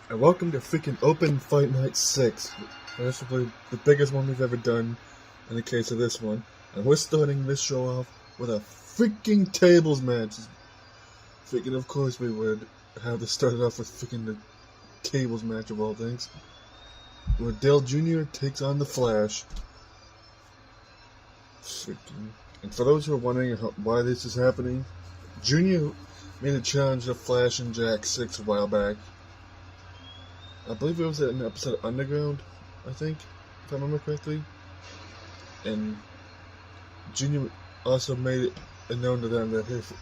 And welcome to freaking Open Fight Night 6. This will be the biggest one we've ever done in the case of this one. And we're starting this show off with a freaking tables match. Freaking, of course we would have to start it off with freaking the tables match of all things. Where Dale Jr. takes on the Flash. Freaking. And for those who are wondering why this is happening, Jr. made a challenge to Flash and Jack 6 a while back. I believe it was in an episode of Underground, I think, if I remember correctly. And Junior also made it known to them that if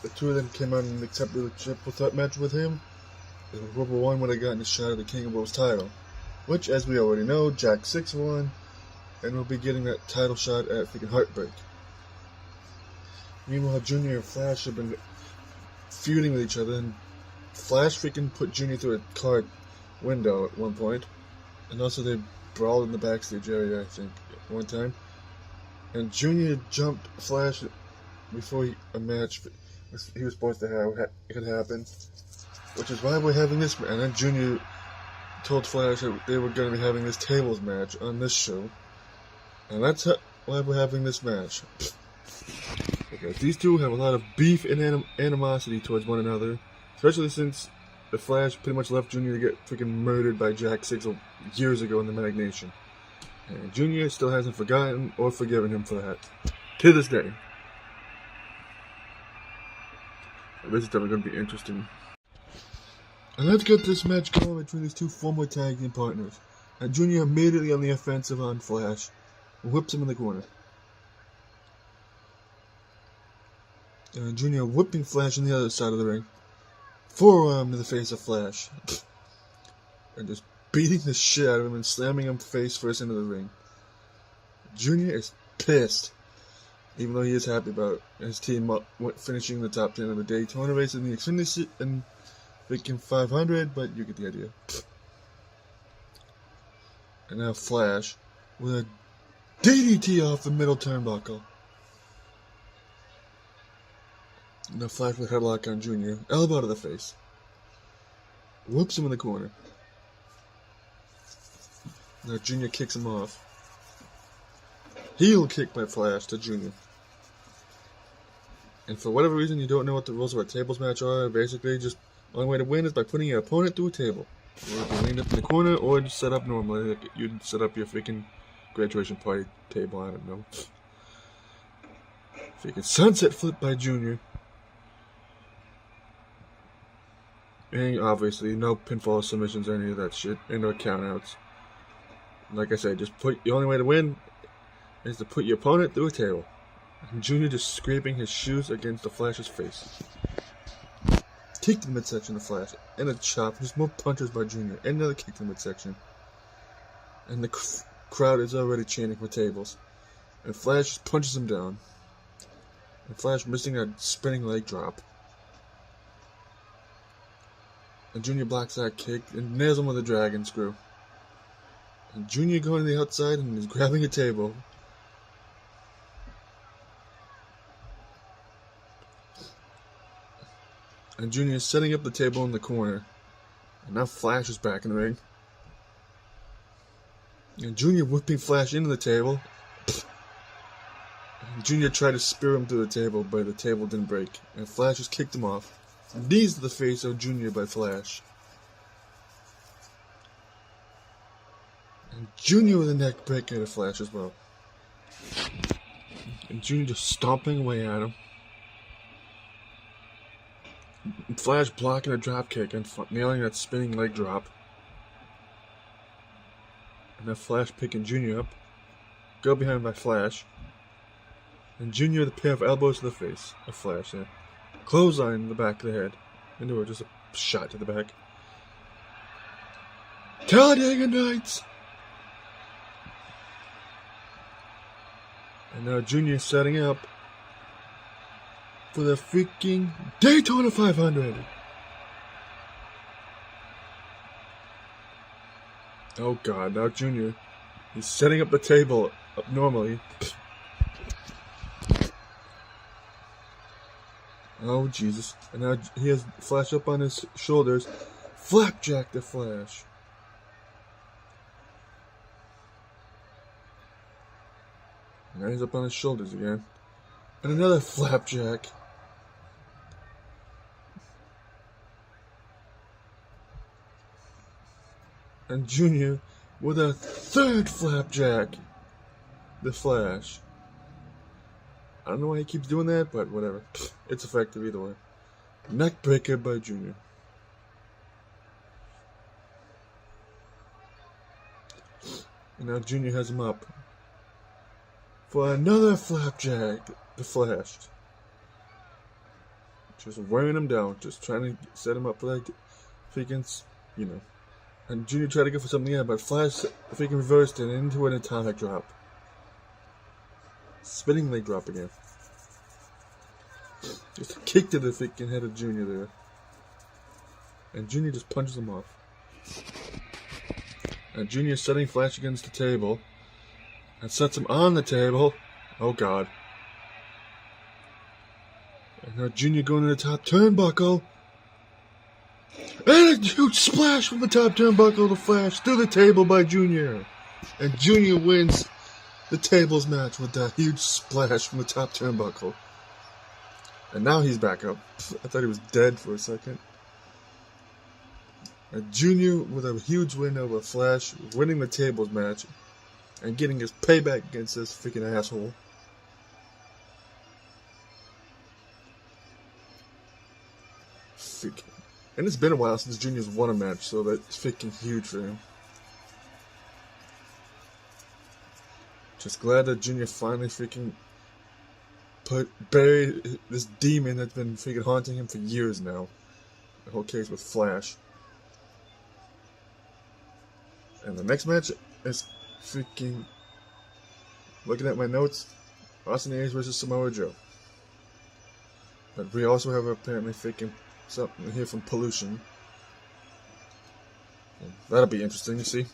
the two of them came out and accepted the triple threat match with him, Rubber One would have gotten a shot at the King of Worlds title. Which, as we already know, Jack 6 won, and will be getting that title shot at freaking Heartbreak. Meanwhile, Junior and Flash have been feuding with each other, and Flash freaking put Junior through a car window at one point, and also they brawled in the backstage area, I think, at one time. And Junior jumped Flash before a match he was supposed to have could happen, which is why we're having this. And then Junior told Flash that they were going to be having this tables match on this show, and that's why we're having this match. Because these two have a lot of beef and animosity towards one another, especially since the Flash pretty much left Junior to get freaking murdered by Jack 6 years ago in the Mag Nation. And Junior still hasn't forgotten or forgiven him for that. To this day. This is definitely going to be interesting. And let's get this match going between these two former tag team partners. And Junior immediately on the offensive on Flash. And whips him in the corner. And Junior whipping Flash on the other side of the ring. Forearm to the face of Flash. And just beating the shit out of him and slamming him face first into the ring. Junior is pissed. Even though he is happy about his team finishing the top 10 of the Daytona race in the Xfinity and freaking 500, but you get the idea. And now Flash with a DDT off the middle turnbuckle. Now Flash with a headlock on Junior, elbow to the face. Whoops him in the corner. Now Junior kicks him off. Heel kick by Flash to Junior. And for whatever reason you don't know what the rules of a tables match are, basically just the only way to win is by putting your opponent through a table. Or if you lean up in the corner, or just set up normally, like you'd set up your freaking graduation party table, I don't know. Freaking sunset flip by Junior. And obviously, no pinfall submissions or any of that shit, and no countouts. Like I said, the only way to win is to put your opponent through a table. And Junior just scraping his shoes against the Flash's face. Kick to the midsection of Flash, and a chop. There's more punches by Junior, and another kick to the midsection. And the crowd is already chanting for tables. And Flash punches him down. And Flash missing a spinning leg drop. And Junior blocks that kick and nails him with a dragon screw. And Junior going to the outside and is grabbing a table. And Junior is setting up the table in the corner. And now Flash is back in the ring. And Junior whipping Flash into the table. And Junior tried to spear him through the table, but the table didn't break. And Flash just kicked him off. Knees to the face of Junior by Flash. And Junior with a neck breaker to Flash as well. And Junior just stomping away at him. And Flash blocking a drop kick and nailing that spinning leg drop. And then Flash picking Junior up. Go behind by Flash. And Junior with a pair of elbows to the face of Flash there. Clothesline in the back of the head. Into just a shot to the back. Talladega Nights! And now Junior setting up for the freaking Daytona 500. Oh god, now Junior. He's setting up the table up normally. Oh, Jesus. And now he has Flash up on his shoulders, Flapjack the Flash. And now he's up on his shoulders again. And another flapjack. And Junior with a third flapjack. The Flash. I don't know why he keeps doing that, but whatever. It's effective either way. Neckbreaker by Junior. And now Junior has him up for another flapjack. The Flash. Just wearing him down. Just trying to set him up for like freaking, you know. And Junior tried to go for something else, but Flash freaking reversed it into an atomic drop. Spinning leg drop again. Just a kick to the freaking head of Junior there. And Junior just punches him off. And Junior setting Flash against the table. And sets him on the table. Oh god. And now Junior going to the top turnbuckle. And a huge splash from the top turnbuckle to Flash through the table by Junior. And Junior wins the tables match with that huge splash from the top turnbuckle. And now he's back up. I thought he was dead for a second. And Junior with a huge win over Flash, winning the tables match. And getting his payback against this freaking asshole. Freaking. And it's been a while since Junior's won a match, so that's freaking huge for him. Just glad that Junior finally freaking buried this demon that's been freaking haunting him for years now. The whole case with Flash. And the next match is freaking, looking at my notes, Austin Aries versus Samoa Joe. But we also have apparently freaking something here from Pollution. And that'll be interesting to see.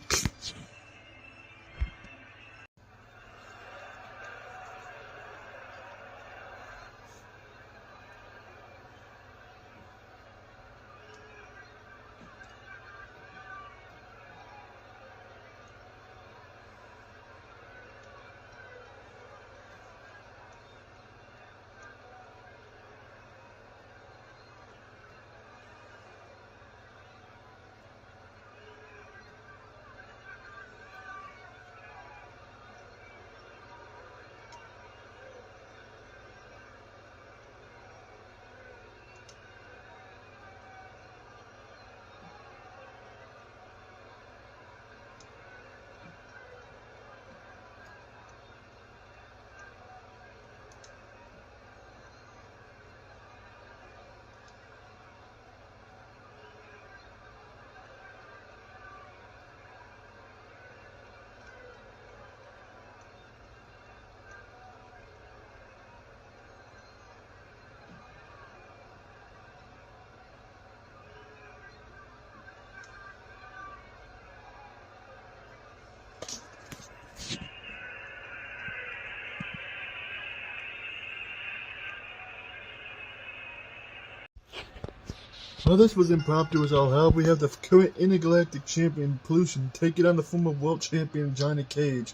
Well, this was impromptu as all hell. We have the current intergalactic champion, Pollution, taking on the former world champion, Johnny Cage.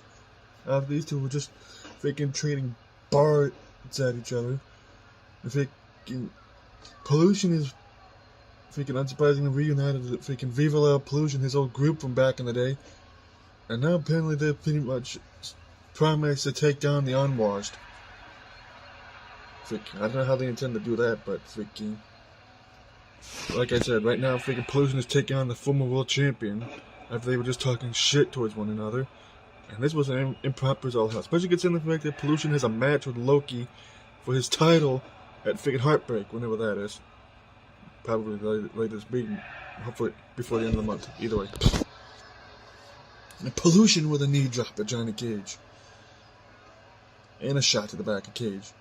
These two were just freaking trading bards at each other. The freaking Pollution is freaking unsurprisingly reunited with freaking Viva La Pollution, his old group from back in the day. And now apparently they're pretty much promised to take down the Unwashed. Freaking, I don't know how they intend to do that, but freaking, like I said, right now freaking Pollution is taking on the former world champion after they were just talking shit towards one another. And this was an improper as all hell. Especially considering the fact that Pollution has a match with Loki for his title at freaking Heartbreak, whenever that is. Probably later this week, hopefully before the end of the month. Either way. And Pollution with a knee drop at Johnny Cage. And a shot to the back of Cage.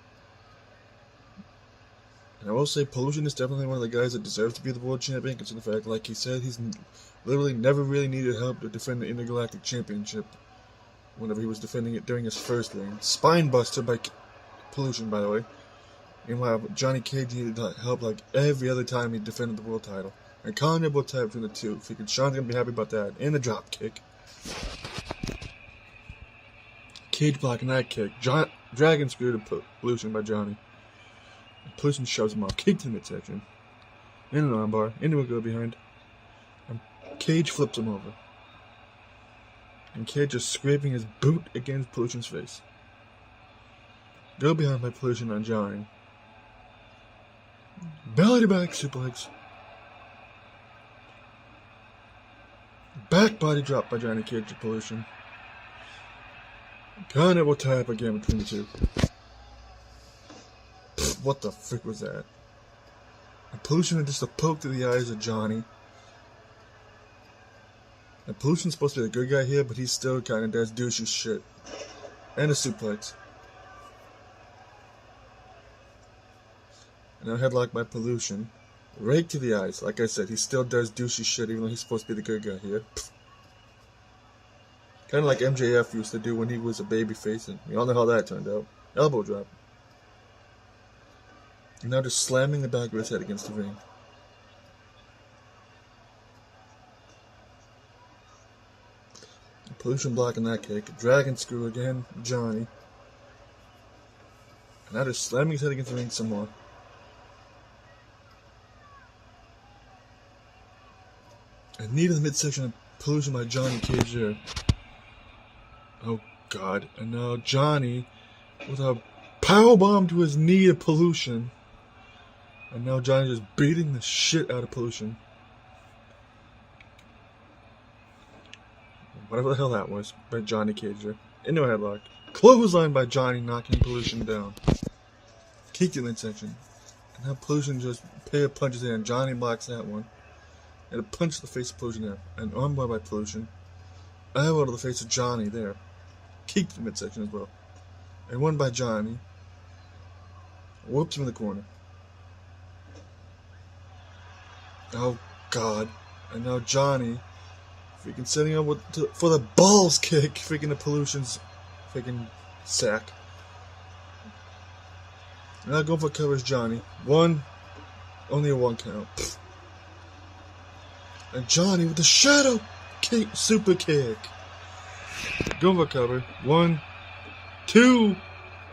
And I will say, Pollution is definitely one of the guys that deserves to be the world champion, considering the fact, like he said, he's literally never really needed help to defend the Intergalactic Championship whenever he was defending it during his first reign. Spinebuster by Pollution, by the way. Meanwhile, Johnny Cage needed help like every other time he defended the world title. And carnival tap between the two. Freaking Sean's gonna be happy about that. And the drop kick. Cage blocking that kick. Dragon screw to Pollution by Johnny. And Pollution shoves him off. Kick to the midsection. In an armbar. Into a go behind. And Cage flips him over. And Cage is scraping his boot against Pollution's face. Go behind by Pollution on Johnny. Belly to back suplex. Back body drop by Johnny Cage to Pollution. Carnival tap again between the two. What the frick was that? And Pollution had just a poke to the eyes of Johnny. And Pollution's supposed to be the good guy here, but he still kind of does douchey shit. And a suplex. And a headlock by Pollution. Rake to the eyes. Like I said, he still does douchey shit, even though he's supposed to be the good guy here. Kind of like MJF used to do when he was a babyface, and we all know how that turned out. Elbow drop. And now just slamming the back of his head against the ring. Pollution blocking that kick. Dragon screw again, Johnny. And now just slamming his head against the ring some more. And knee to the midsection of Pollution by Johnny Cage there. Oh god. And now Johnny with a powerbomb to his knee of Pollution. And now Johnny just beating the shit out of Pollution. Whatever the hell that was, by Johnny Cage there. Into a headlock. Clothesline by Johnny, knocking Pollution down. Kick to the midsection. And now Pollution just pair of punches in, and Johnny blocks that one. And a punch to the face of Pollution there. An armbar by Pollution. Elbow to the face of Johnny there. Kick to the midsection as well. And one by Johnny. Whoops him in the corner. Oh god. And now Johnny freaking setting up for the balls kick. Freaking the Pollution's freaking sack. Now going for covers Johnny. Only a one count. And Johnny with the shadow kick, super kick. Going for cover. 1, 2,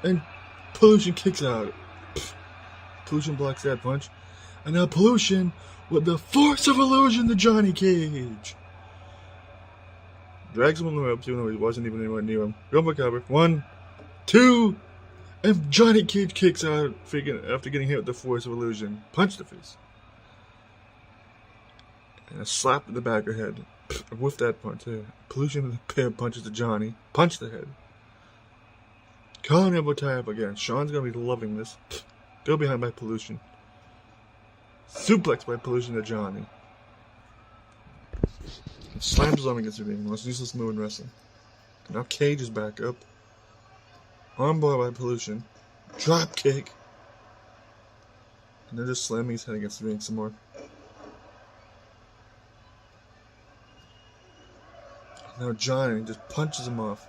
and Pollution kicks out. Pollution blocks that punch. And now Pollution with the force of illusion to Johnny Cage. Drags him on the ropes even though he wasn't even anywhere near him. Going for cover. 1, 2, and Johnny Cage kicks out after getting hit with the force of illusion. Punch the face. And a slap in the back of the head. With that punch there. Pollution with a pair of punches to Johnny. Punch the head. Carnival tap again. Sean's gonna be loving this. Go behind by Pollution. Suplex by Pollution to Johnny. And slams his arm against the ring. Most useless move in wrestling. And now Cage is back up. Armbar by Pollution. Drop kick. And they're just slamming his head against the ring some more. Now Johnny just punches him off.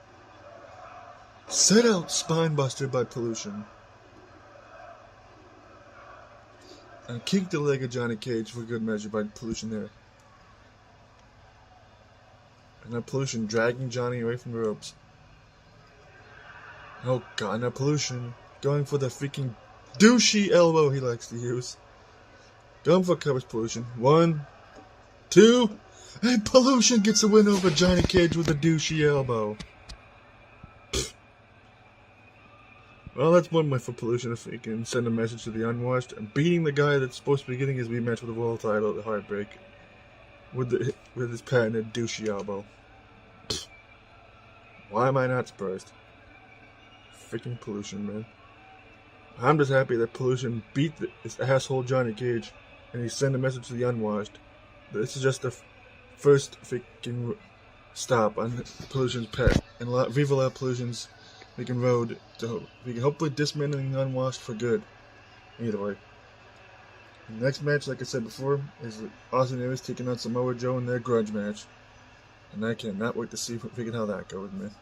Set out spine buster by Pollution. And kick the leg of Johnny Cage for good measure by Pollution there. And now Pollution dragging Johnny away from the ropes. Oh god, now Pollution going for the freaking douchey elbow he likes to use. Going for covers Pollution. 1, 2, and Pollution gets the win over Johnny Cage with a douchey elbow. Well, that's one way for Pollution if he can send a message to the unwashed. And beating the guy that's supposed to be getting his rematch with the world title at the Heartbreak with his patented douchey elbow. Why am I not surprised? Freaking Pollution, man. I'm just happy that Pollution beat this asshole Johnny Cage and he sent a message to the unwashed. This is just the first freaking stop on Pollution's path and Viva La Pollution's freaking road to hopefully dismantling the unwashed for good. Either way. The next match, like I said before, is Austin Aries taking on Samoa Joe in their grudge match. And I cannot wait to see how that goes, man.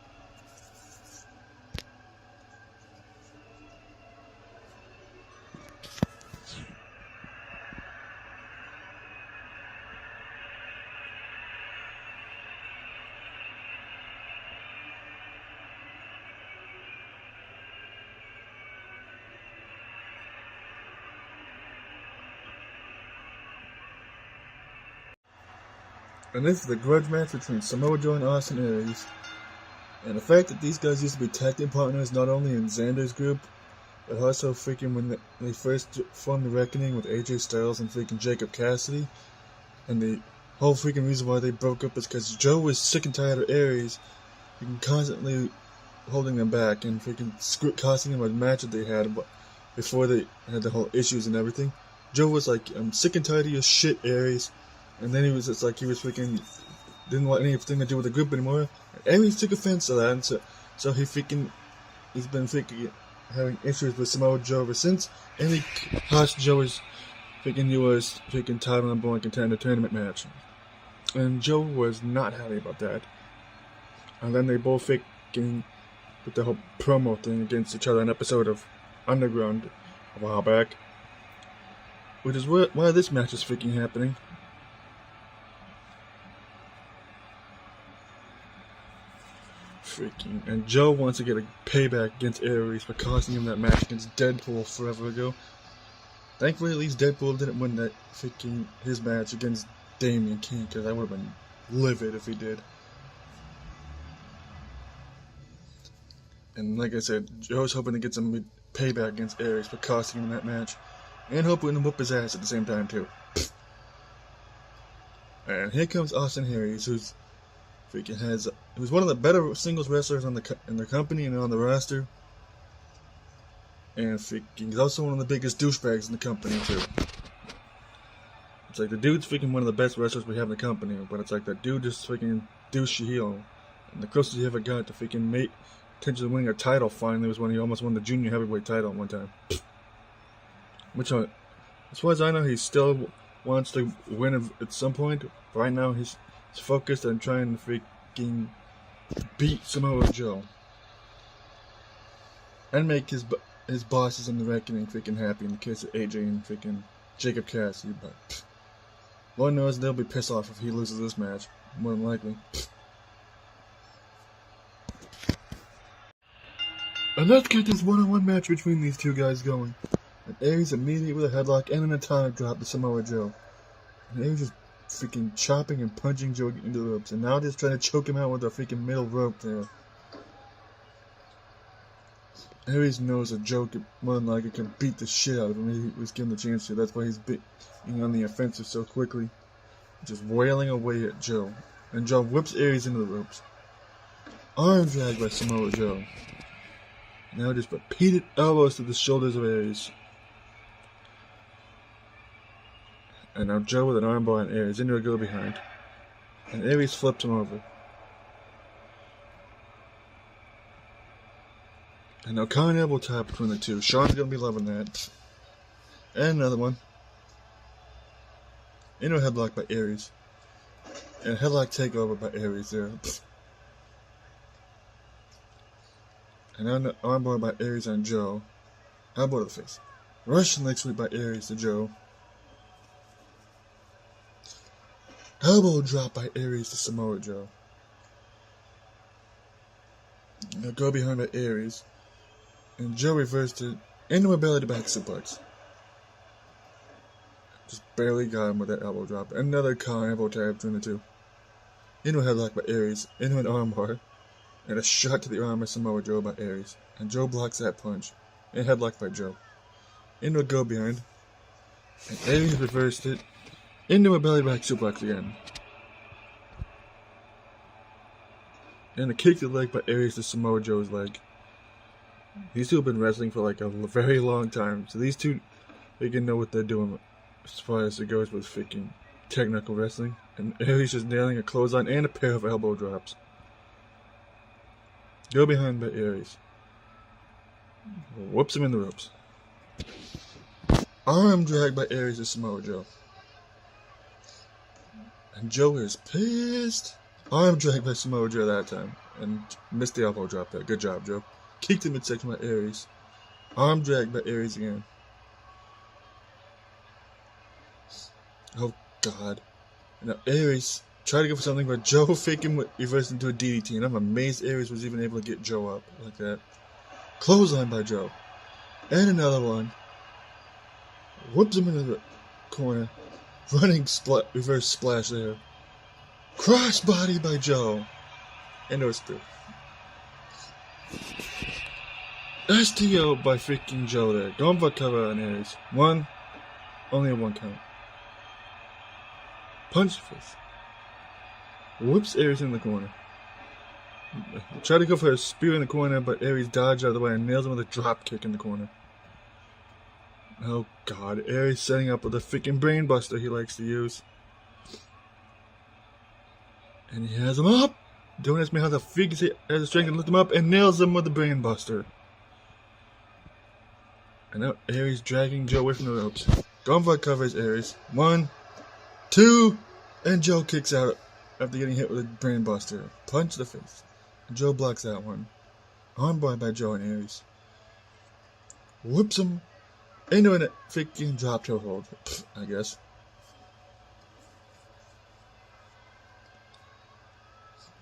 And this is the grudge match between Samoa Joe and Austin Aries. And the fact that these guys used to be tag team partners not only in Xander's group, but also freaking when they first formed the Reckoning with AJ Styles and freaking Jacob Cassidy. And the whole freaking reason why they broke up is because Joe was sick and tired of Aries freaking constantly holding them back and freaking costing them a match that they had before they had the whole issues and everything. Joe was like, I'm sick and tired of your shit, Aries. And then he was just like, he was freaking, didn't want anything to do with the group anymore. And Aries took offense to that, and so he's been freaking having issues with Samoa Joe ever since. And he cost Joe his freaking US freaking title number one contender tournament match. And Joe was not happy about that. And then they both freaking did the whole promo thing against each other in an episode of Underground a while back. Which is why this match is freaking happening. And Joe wants to get a payback against Aries for costing him that match against Deadpool forever ago. Thankfully, at least Deadpool didn't win that freaking his match against Damian King, because I would have been livid if he did. And like I said, Joe's hoping to get some payback against Aries for costing him that match, and hoping to whoop his ass at the same time too. And here comes Austin Aries, who's who's one of the better singles wrestlers in the company and on the roster. And he's also one of the biggest douchebags in the company too. It's like the dude's freaking one of the best wrestlers we have in the company, but it's like that dude just freaking douchey heel. And the closest he ever got to freaking potentially winning a title finally was when he almost won the junior heavyweight title one time. Which, as far as I know, he still wants to win at some point. But right now, he's focused on trying to freaking beat Samoa Joe and make his bosses in the Reckoning freaking happy in the case of AJ and freaking Jacob Cassidy. But Lord knows they'll be pissed off if he loses this match, more than likely. And let's get this one-on-one match between these two guys going. And Aries immediately with a headlock and an atomic drop to Samoa Joe. And Aries just freaking chopping and punching Joe into the ropes, and now just trying to choke him out with a freaking middle rope there. Aries knows that Joe more than likely can beat the shit out of him if he was given the chance to. That's why he's being on the offensive so quickly, just wailing away at Joe. And Joe whips Aries into the ropes. Arm drag by Samoa Joe. Now just repeated elbows to the shoulders of Aries. And now Joe with an armbar on Aries into a go behind. And Aries flips him over. And now Khan elbow tap between the two. Sean's gonna be loving that. And another one. Into a headlock by Aries. And a headlock takeover by Aries there. And now an armbar by Aries on Joe. Elbow to the face. Russian leg sweep by Aries to Joe. Elbow drop by Aries to Samoa Joe. Now go behind by Aries. And Joe reversed it into a belly to back suplex. Just barely got him with that elbow drop. Another Khan elbow tap between the two. Into a headlock by Aries. Into an armbar. And a shot to the arm of Samoa Joe by Aries. And Joe blocks that punch. And headlock by Joe. Into a go behind. And Aries reversed it. Into a belly back suplex again. And a kick to the leg by Aries to Samoa Joe's leg. These two have been wrestling for like a very long time. So these two, they can know what they're doing as far as it goes with freaking technical wrestling. And Aries just nailing a clothesline and a pair of elbow drops. Go behind by Aries. Whoops him in the ropes. Arm drag by Aries to Samoa Joe. And Joe is pissed. Arm drag by Samoa Joe that time. And missed the elbow drop there. Good job, Joe. Kicked the midsection by Aries. Arm drag by Aries again. Oh, God. Now, Aries tried to go for something, but Joe freaking reversed into a DDT. And I'm amazed Aries was even able to get Joe up like that. Clothesline by Joe. And another one. Whoops him into the corner. Running reverse splash there. Crossbody by Joe. And it was through. STO by freaking Joe there. Going for cover on Aries. Only a one count. Punch face. Whoops Aries in the corner. Tried to go for a spear in the corner, but Aries dodged out of the way and nails him with a drop kick in the corner. Oh god, Aries setting up with a freaking brain buster he likes to use. And he has him up! Don't ask me how the freak has the strength to lift him up and nails him with the brain buster. And now Aries dragging Joe away from the ropes. Going for a cover is Aries. 1, 2, and Joe kicks out after getting hit with a brain buster. Punch to the face. And Joe blocks that one. Armbar by Joe and Aries. Whoops him into a freaking drop toe hold, I guess.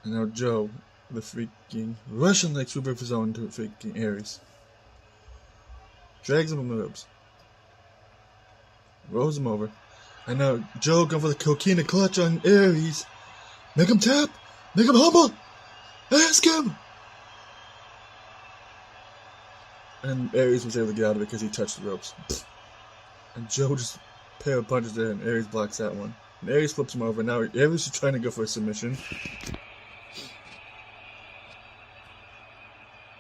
And now Joe, the freaking Russian leg sweeper of his own to freaking Aries. Drags him from the ropes. Rolls him over. And now Joe going for the coquina clutch on Aries. Make him tap! Make him humble! Ask him! And Aries was able to get out of it because he touched the ropes. And Joe just pair of punches there and Aries blocks that one. And Aries flips him over. Now Aries is trying to go for a submission.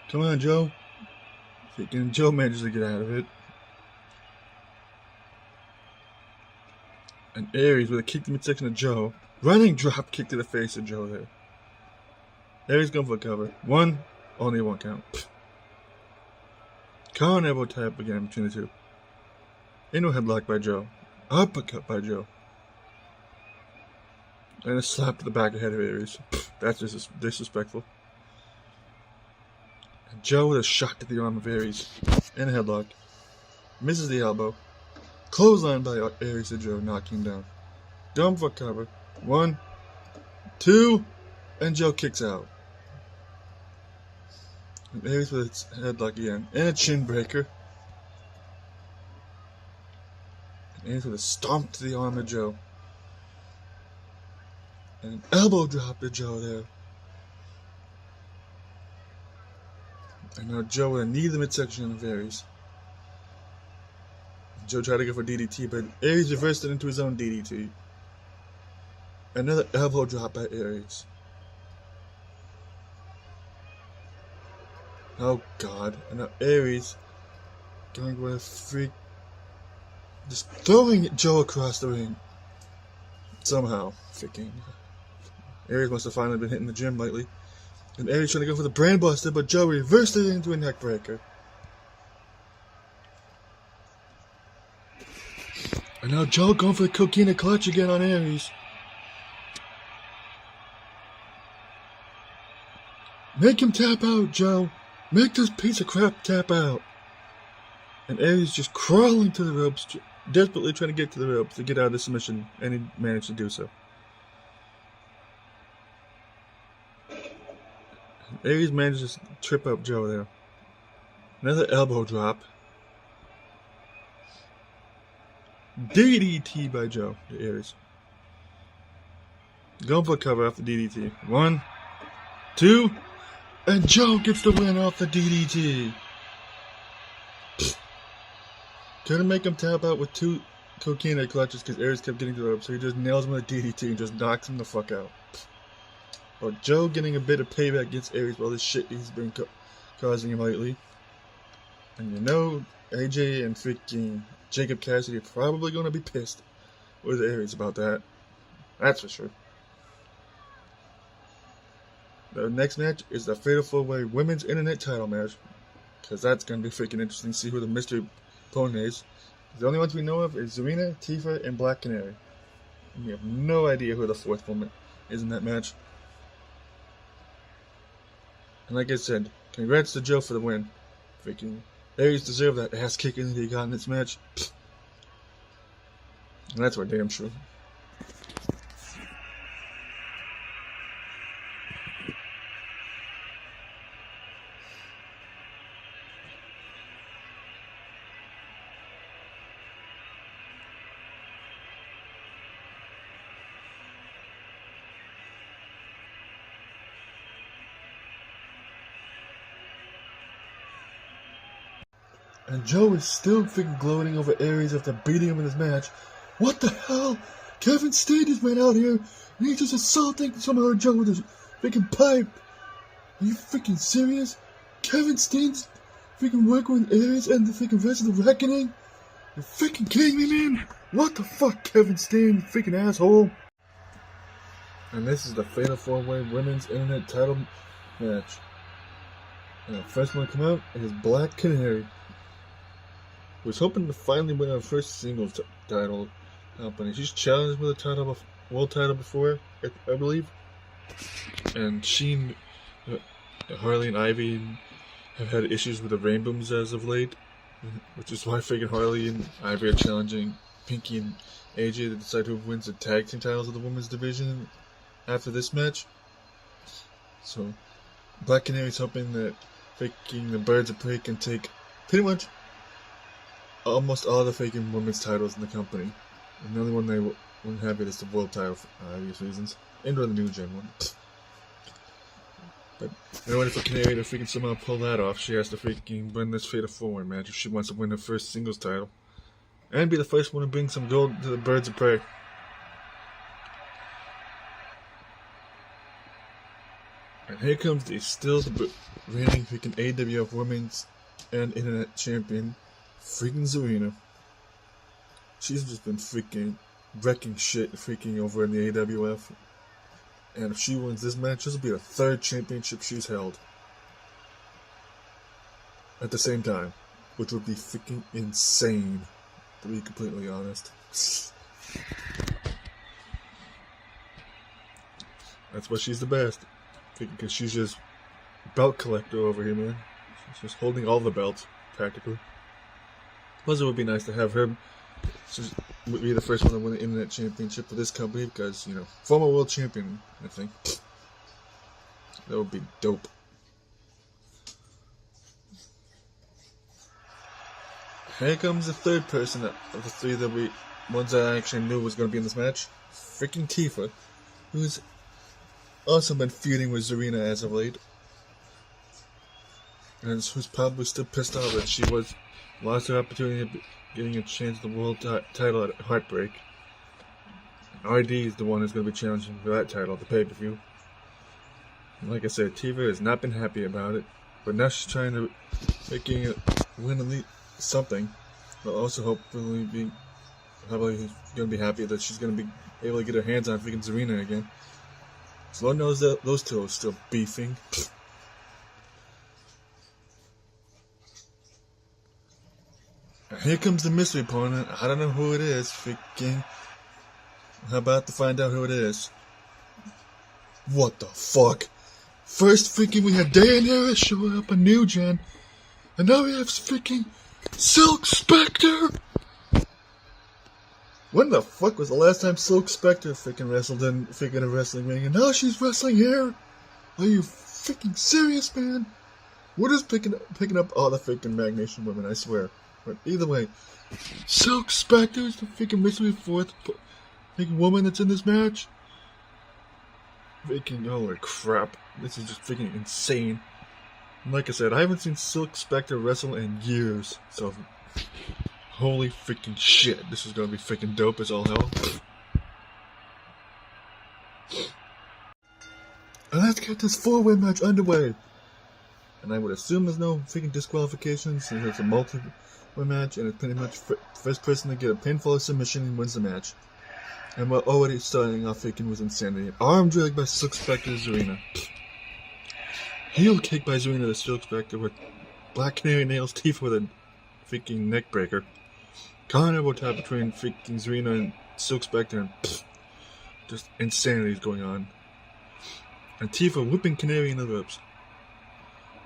Come on, Joe. Freaking Joe manages to get out of it. And Aries with a kick to the midsection of Joe. Running drop kick to the face of Joe there. Aries going for a cover. Only one count. Collar and elbow tap again between the two. Into a headlock by Joe. Uppercut by Joe. And a slap to the back of the head of Aries. That's just disrespectful. And Joe with a shot to the arm of Aries. In a headlock. Misses the elbow. Clothesline by Aries to Joe, knocking him down. Going for cover. 1, 2, and Joe kicks out. And Aries with its headlock again. And a chin breaker. And Aries with a stomp to the arm of Joe. And an elbow drop to Joe there. And now Joe with a knee to the midsection of Aries. Joe tried to go for DDT, but Aries reversed it into his own DDT. Another elbow drop by Aries. Oh god. And now Aries going with a freak. Just throwing Joe across the ring. Somehow. Freaking. Aries must have finally been hitting the gym lately. And Aries trying to go for the brain buster, but Joe reversed it into a neck breaker. And now Joe going for the coquina clutch again on Aries. Make him tap out, Joe. Make this piece of crap tap out. And Aries just crawling to the ropes, desperately trying to get to the ropes to get out of the submission, and he managed to do so. Aries manages to trip up Joe there. Another elbow drop. DDT by Joe to Aries. Going for a cover off the DDT. 1, 2, and Joe gets the win off the DDT. Couldn't make him tap out with 2 coquina clutches because Aries kept getting to the rope, so he just nails him with a DDT and just knocks him the fuck out. Or Joe getting a bit of payback against Aries for all this shit he's been causing him lately. And you know, AJ and freaking Jacob Cassidy are probably going to be pissed with Aries about that. That's for sure. The next match is the Fatal 4-Way Women's Internet Title match. Because that's going to be freaking interesting to see who the mystery opponent is. The only ones we know of is Zarina, Tifa, and Black Canary. And we have no idea who the 4th woman is in that match. And like I said, congrats to Joe for the win. Freaking Aries deserved that ass kicking that he got in this match. And that's for damn sure. And Joe is still freaking gloating over Aries after beating him in his match. What the hell? Kevin Steen just ran out here and he's just assaulting somehow Joe with his freaking pipe. Are you freaking serious? Kevin Steen's freaking working with Aries and the freaking rest of the Reckoning? You're freaking kidding me, man? What the fuck, Kevin Steen, you freaking asshole? And this is the Fatal 4-Way Women's Internet Title match. And the first one to come out is Black Canary, who was hoping to finally win her first singles title company. She's challenged with a world title before, I believe. And she, Harley and Ivy have had issues with the Rainbows as of late, which is why I figured Harley and Ivy are challenging Pinky and AJ to decide who wins the tag team titles of the women's division after this match. So, Black Canary's hoping that freaking the Birds of Prey can take pretty much almost all the freaking women's titles in the company. And the only one they won't have it is the world title for obvious reasons. And or the New Gen one. But in order for Canary to freaking somehow pull that off, she has to freaking win this Fatal 4-Way match if she wants to win her first singles title. And be the first one to bring some gold to the Birds of Prey. And here comes the still reigning freaking AWF Women's and Internet Champion, freaking Zarina. She's just been freaking wrecking shit freaking over in the AWF. And if she wins this match, this will be the third championship she's held at the same time, which would be freaking insane, to be completely honest. That's why she's the best. Because she's just belt collector over here, man. She's just holding all the belts, practically. Plus, it would be nice to have her be the first one to win the Internet Championship for this company, because, you know, former world champion, I think. That would be dope. Here comes the third person of the three that ones that I actually knew was going to be in this match. Freaking Tifa, who's also been feuding with Zarina as of late, and who's probably still pissed off that she lost her opportunity of getting a chance at the world title at Heartbreak. And RD is the one who's going to be challenging for that title at the pay-per-view. And like I said, Tifa has not been happy about it, but now she's trying to win at least something, but also hopefully probably going to be happy that she's going to be able to get her hands on freaking Zarina again. So Lord knows that those two are still beefing. Here comes the mystery opponent. I don't know who it is. Freaking. How about to find out who it is? What the fuck? First freaking we had Day and Harris show up on New Gen. And now we have freaking Silk Spectre. When the fuck was the last time Silk Spectre freaking wrestled in freaking a wrestling ring? And now she's wrestling here? Are you freaking serious, man? We're just picking up all the freaking Magnation women, I swear. But either way, Silk Spectre is the freaking mystery fourth freaking woman that's in this match. Freaking holy crap. This is just freaking insane. And like I said, I haven't seen Silk Spectre wrestle in years. So holy freaking shit, this is gonna be freaking dope as all hell. And let's get this 4-way match underway. And I would assume there's no freaking disqualifications since it's a multi-way match and it's pretty much first person to get a pinfall or submission and wins the match. And we're already starting off freaking with insanity. Arm drag by Silk Spectre to Zarina. Heel kick by Zarina to Silk Spectre with Black Canary nails Tifa with a freaking neck breaker. Collar elbow tap between freaking Zarina and Silk Spectre, and just insanity is going on. And Tifa whipping Canary in the ropes.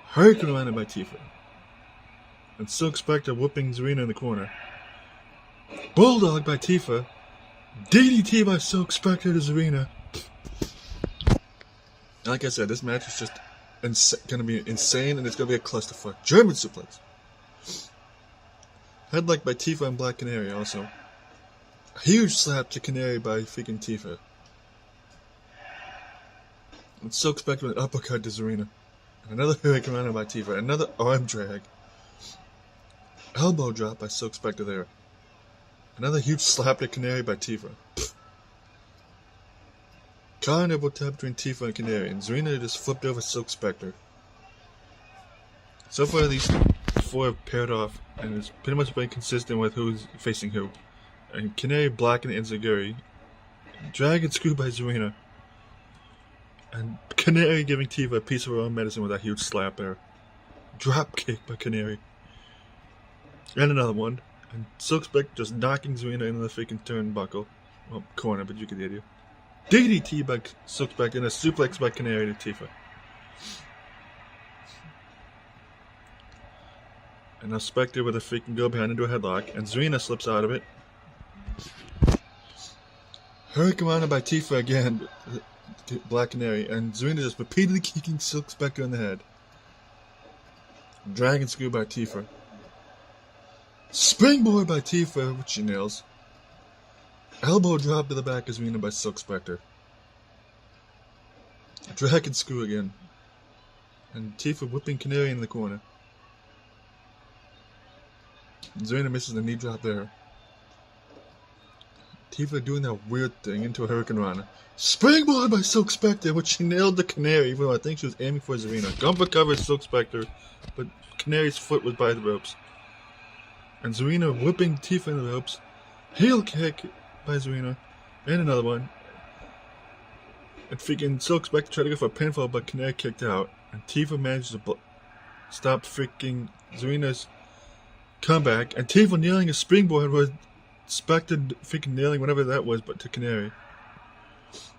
Hurricane Rana by Tifa. And Silk Spectre whooping Zarina in the corner. Bulldog by Tifa. DDT by Silk Spectre to Zarina. Like I said, this match is just gonna be insane, and it's gonna be a clusterfuck. German suplex. Headlock by Tifa and Black Canary also. A huge slap to Canary by freaking Tifa. And Silk Spectre with an uppercut to Zarina. And another Hurricane Rana by Tifa. Another arm drag. Elbow drop by Silk Spectre there. Another huge slap to Canary by Tifa. Carnival tap between Tifa and Canary, and Zarina just flipped over Silk Spectre. So far, these four have paired off, and it's pretty much been consistent with who's facing who. And Canary blocking Enziguri. Dragon Screw by Zarina. And Canary giving Tifa a piece of her own medicine with that huge slap there. Drop kick by Canary. And another one. And Silk Spectre just knocking Zarina into the freaking turnbuckle. Well, corner, but you get the idea. DDT by Silk Spectre and a suplex by Canary to Tifa. And now Spectre with a freaking go behind into a headlock, and Zarina slips out of it. Hurricanrana by Tifa again, Black Canary, and Zarina just repeatedly kicking Silk Spectre in the head. Dragon Screw by Tifa. Springboard by Tifa, which she nails. Elbow drop to the back of Zarina by Silk Spectre. Dragon Screw again. And Tifa whipping Canary in the corner. Zarina misses the knee drop there. Tifa doing that weird thing into a Hurricanrana. Springboard by Silk Spectre, which she nailed the Canary, even though I think she was aiming for Zarina. Gumper covers Silk Spectre, but Canary's foot was by the ropes. And Zarina whipping Tifa in the ropes. Heel kick by Zarina. And another one. And freaking Silk Spectre tried to go for a pinfall, but Canary kicked out. And Tifa managed to stop freaking Zarina's comeback. And Tifa nailing a springboard was Spectre freaking nailing whatever that was, but to Canary.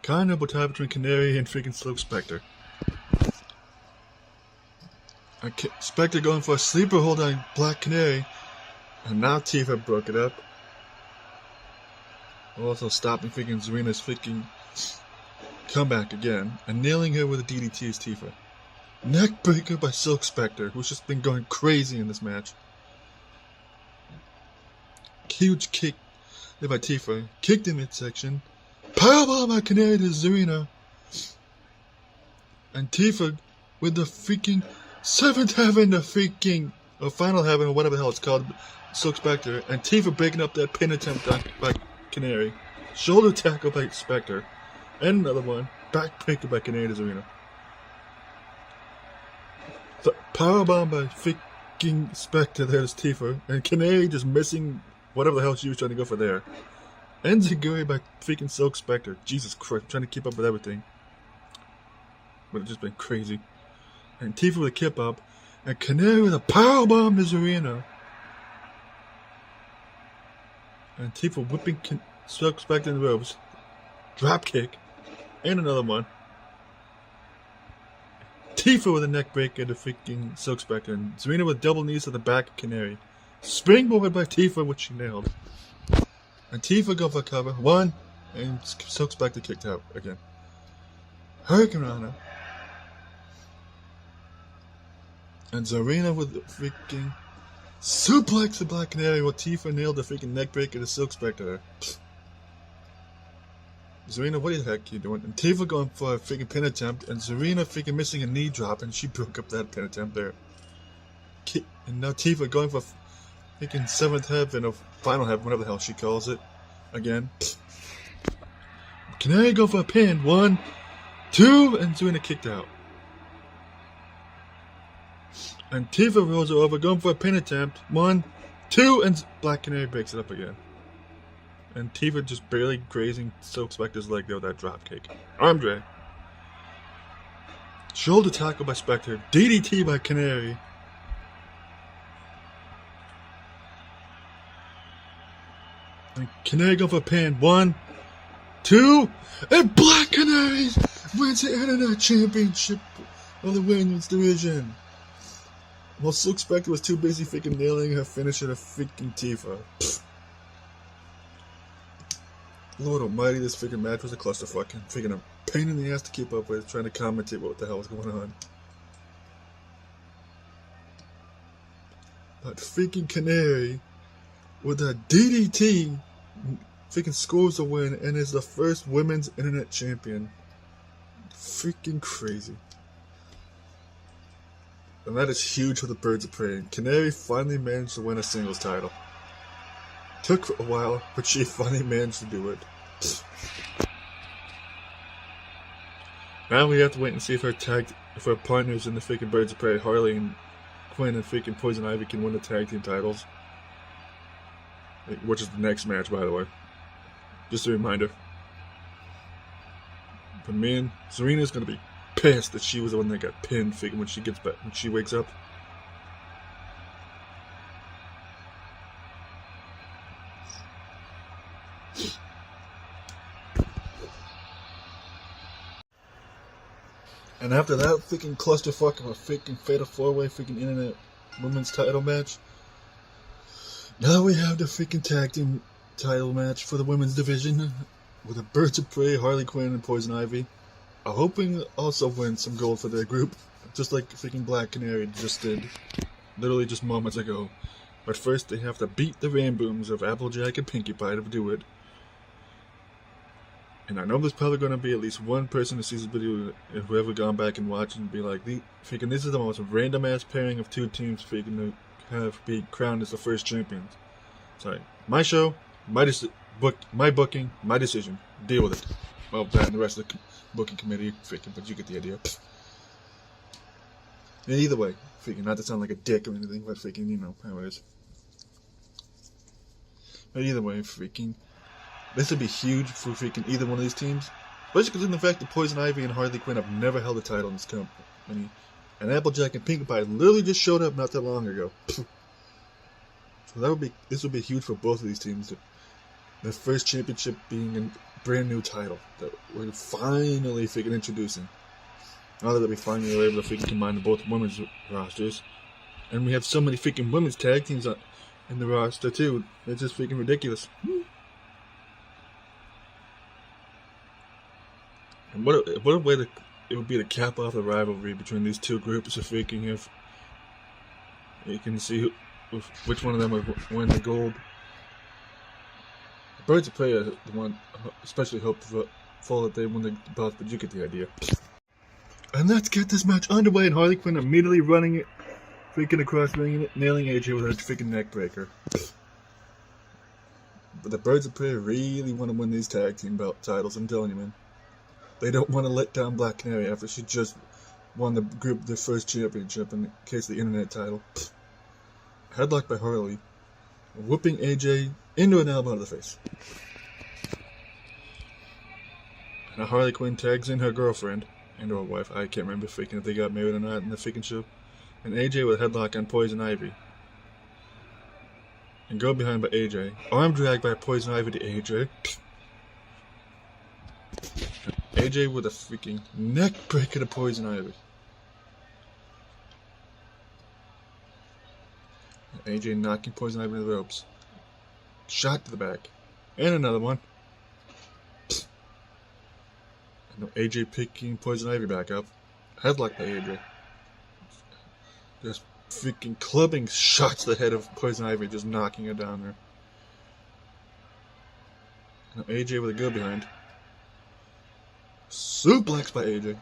Carnival tie between Canary and freaking Silk Spectre. Spectre going for a sleeper hold on Black Canary. And now Tifa broke it up. Also stopping freaking Zarina's freaking comeback again. And nailing her with a DDT is Tifa. Neckbreaker by Silk Spectre, who's just been going crazy in this match. Huge kick by Tifa. Kicked in midsection. Powerbomb by Canary to Zarina. And Tifa with the freaking seventh heaven, the freaking, or final heaven, or whatever the hell it's called, Silk Spectre. And Tifa breaking up that pin attempt by Canary. Shoulder tackle by Spectre. And another one. Backbreaker by Canary to Zarina. Powerbomb by freaking Spectre, there's Tifa. And Canary just missing whatever the hell she was trying to go for there. Enziguri by freaking Silk Spectre. Jesus Christ, I'm trying to keep up with everything. But it's just been crazy. And Tifa with a kip up. And Canary with a powerbomb to Zarina. And Tifa whipping Silk Spectre in the ropes. Drop kick. And another one. Tifa with a neck breaker to freaking Silk Spectre. And Zarina with double knees to the back of Canary. Springboard by Tifa, which she nailed. And Tifa go for cover. One. And Silk Spectre kicked out again. Hurricanrana. And Zarina with the freaking suplex to Black Canary while Tifa nailed the freaking neck breaker to Silk Spectre. Zarina, what the heck are you doing? And Tifa going for a freaking pin attempt, and Zarina freaking missing a knee drop, and she broke up that pin attempt there. And now Tifa going for freaking seventh heaven, or final heaven, whatever the hell she calls it. Again. Canary go for a pin. 1, 2, and Zarina kicked out. And Tifa rolls her over, going for a pin attempt. 1, 2, and Black Canary breaks it up again. And Tifa just barely grazing Silk Spectre's leg there with that drop kick. Arm drag. Shoulder tackle by Spectre. DDT by Canary. And Canary go for a pin. 1, 2, and Black Canary wins the Internet Championship of the Women's Division. While Silk Spectre was too busy freaking nailing her finisher to freaking Tifa. Lord almighty, this freaking match was a clusterfuck. Freaking a pain in the ass to keep up with, trying to commentate what the hell was going on. But freaking Canary, with a DDT, freaking scores a win and is the first women's internet champion. Freaking crazy. And that is huge for the Birds of Prey. Canary finally managed to win a singles title. Took a while, but she finally managed to do it. Now we have to wait and see if her partners in the freaking Birds of Prey, Harley and Quinn and freaking Poison Ivy, can win the tag team titles. Which is the next match, by the way. Just a reminder. But man, Serena's gonna be pissed that she was the one that got pinned freaking when she gets back, when she wakes up. And after that freaking clusterfuck of a freaking fatal 4-way freaking internet women's title match, now we have the freaking tag team title match for the women's division with the Birds of Prey, Harley Quinn, and Poison Ivy. I'm hoping also win some gold for their group, just like freaking Black Canary just did, literally just moments ago. But first, they have to beat the Rambooms of Applejack and Pinkie Pie to do it. And I know there's probably going to be at least one person who sees this video who ever gone back and watched and be like, freaking, this is the most random ass pairing of two teams freaking to have be crowned as the first champions. Sorry, my show, my booking, my decision. Deal with it. Well, that and the rest of the booking committee, freaking, but you get the idea. And either way, freaking, not to sound like a dick or anything, but freaking, you know how it is. But either way, freaking, this would be huge for freaking either one of these teams. Especially considering the fact that Poison Ivy and Harley Quinn have never held a title in this company. And Applejack and Pinkie Pie literally just showed up not that long ago. So this would be huge for both of these teams. Their first championship being a brand new title that we're finally freaking introducing. Now that we finally are able to freaking combine both women's rosters. And we have so many freaking women's tag teams in the roster too. It's just freaking ridiculous. And what a way it would be to cap off the rivalry between these two groups of freaking, if you can see which one of them would win the gold. The Birds of Prey are the one especially hopeful that they win the belt, but you get the idea. And let's get this match underway, and Harley Quinn immediately running it, freaking across the ring, nailing AJ with a freaking neck breaker. But the Birds of Prey really want to win these tag team belt titles, I'm telling you, man. They don't want to let down Black Canary after she just won the group their first championship in the case of the internet title. Headlock by Harley, whooping AJ into an elbow to the face. Now Harley Quinn tags in her girlfriend and her wife. I can't remember freaking if they got married or not in the freaking show. And AJ with a headlock on Poison Ivy. And go behind by AJ. Arm drag by Poison Ivy to AJ. AJ with a freaking neck breaker to Poison Ivy. AJ knocking Poison Ivy into the ropes. Shot to the back. And another one. And AJ picking Poison Ivy back up. Headlock by AJ. Just freaking clubbing shots to the head of Poison Ivy, just knocking her down there. And AJ with a go behind. Suplex by AJ.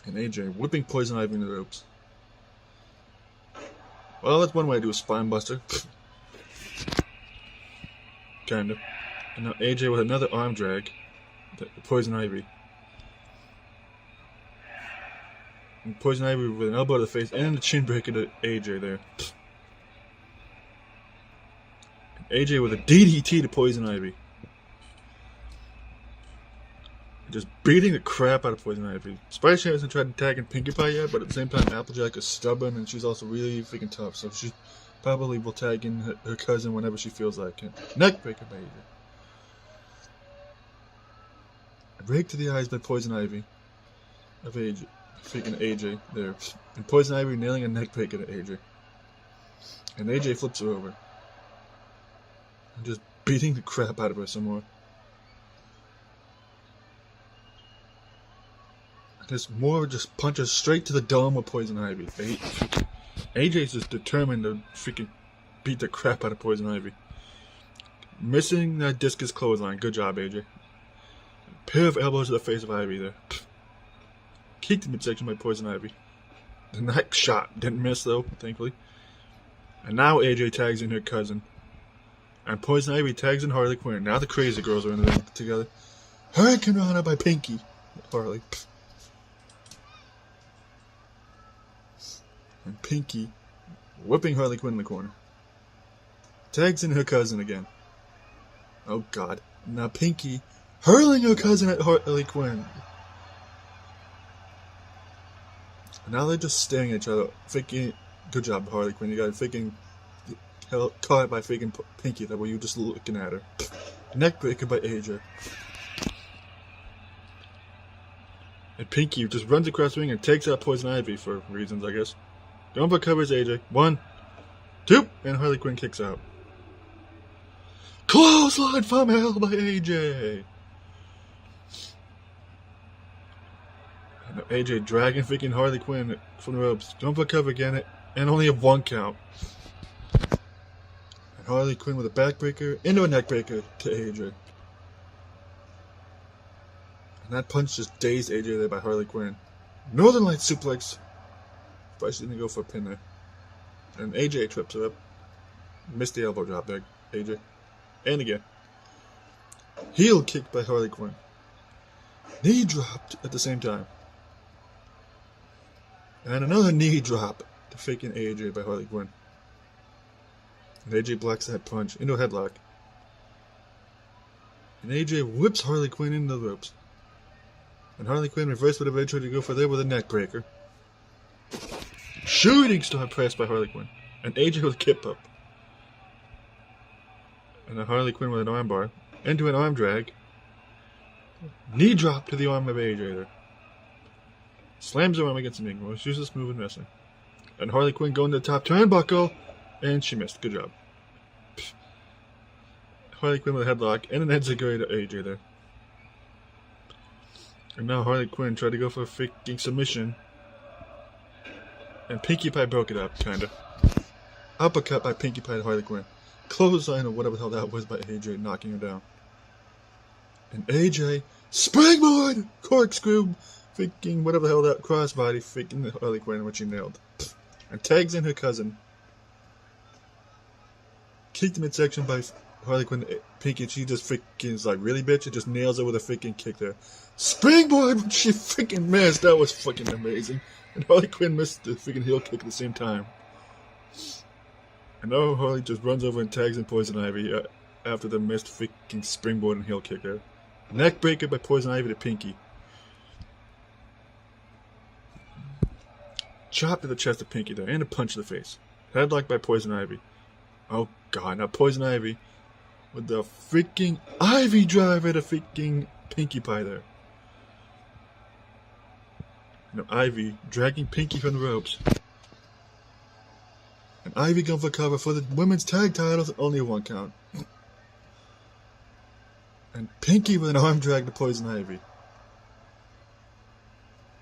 And AJ whipping Poison Ivy into the ropes. Well, that's one way to do a spine buster. Kinda. And now AJ with another arm drag. Poison Ivy. And Poison Ivy with an elbow to the face and a chin breaker to AJ there. AJ with a DDT to Poison Ivy. Just beating the crap out of Poison Ivy. Spider She hasn't tried tagging Pinkie Pie yet, but at the same time Applejack is stubborn and she's also really freaking tough, so she probably will tag in her cousin whenever she feels like it. Neckbreaker by AJ. A rake to the eyes by Poison Ivy. Of AJ. Freaking AJ there. And Poison Ivy nailing a neckbreaker to AJ. And AJ flips her over. And just beating the crap out of her some more. Just more just punches straight to the dome of Poison Ivy. AJ's just determined to freaking beat the crap out of Poison Ivy. Missing that discus clothesline. Good job, AJ. Pair of elbows to the face of Ivy there. Kicked the midsection by Poison Ivy. The next shot didn't miss though, thankfully. And now AJ tags in her cousin. And Poison Ivy tags in Harley Quinn. Now the crazy girls are in the ring together. Hurricane Rana by Pinky. Harley. And Pinky whipping Harley Quinn in the corner. Tags in her cousin again. Oh god. Now Pinky hurling her cousin at Harley Quinn. And now they're just staring at each other. Freaking good job, Harley Quinn. You got freaking caught by freaking Pinky that way you just looking at her. Neckbreaker by AJ. And Pinky just runs across the ring and takes out Poison Ivy for reasons, I guess. Going for covers AJ. 1, 2, and Harley Quinn kicks out. Clothesline from hell by AJ. And AJ dragging freaking Harley Quinn from the ropes. Going for cover again, and only a 1 count. And Harley Quinn with a backbreaker into a neckbreaker to AJ. And that punch just dazed AJ there by Harley Quinn. Northern Light suplex. But she didn't go for a pin there. And AJ trips her up. Missed the elbow drop there, AJ. And again. Heel kick by Harley Quinn. Knee dropped at the same time. And another knee drop to freaking AJ by Harley Quinn. And AJ blocks that punch into a headlock. And AJ whips Harley Quinn into the ropes. And Harley Quinn reversed would eventually go for there with a neck breaker. Shooting star press by Harley Quinn. And AJ with a kip up. And then Harley Quinn with an armbar. Into an arm drag. Knee drop to the arm of AJ there. Slams her arm against the ring. Most useless move in wrestling. And Harley Quinn going to the top turnbuckle. And she missed. Good job. Harley Quinn with a headlock. And an enziguri to AJ there. And now Harley Quinn tried to go for a freaking submission. And Pinkie Pie broke it up, kinda. Uppercut by Pinkie Pie to Harley Quinn. Clothesline or whatever the hell that was by AJ, knocking her down. And AJ, springboard! Corkscrew! Freaking whatever the hell that crossbody freaking Harley Quinn, which she nailed. And tags in her cousin. Kicked the midsection by Harley Quinn, Pinky, she just freaking is like, really, bitch? It just nails her with a freaking kick there. Springboard! She freaking missed. That was freaking amazing. And Harley Quinn missed the freaking heel kick at the same time. And now Harley just runs over and tags in Poison Ivy after the missed freaking springboard and heel kick there. Neckbreaker by Poison Ivy to Pinky. Chop to the chest of Pinky there, and a punch to the face. Headlock by Poison Ivy. Oh god, now Poison Ivy with the freaking Ivy driver to freaking Pinkie Pie there. Now Ivy dragging Pinky from the ropes. And Ivy going for cover for the women's tag titles, only a 1 count. And Pinky with an arm drag to Poison Ivy.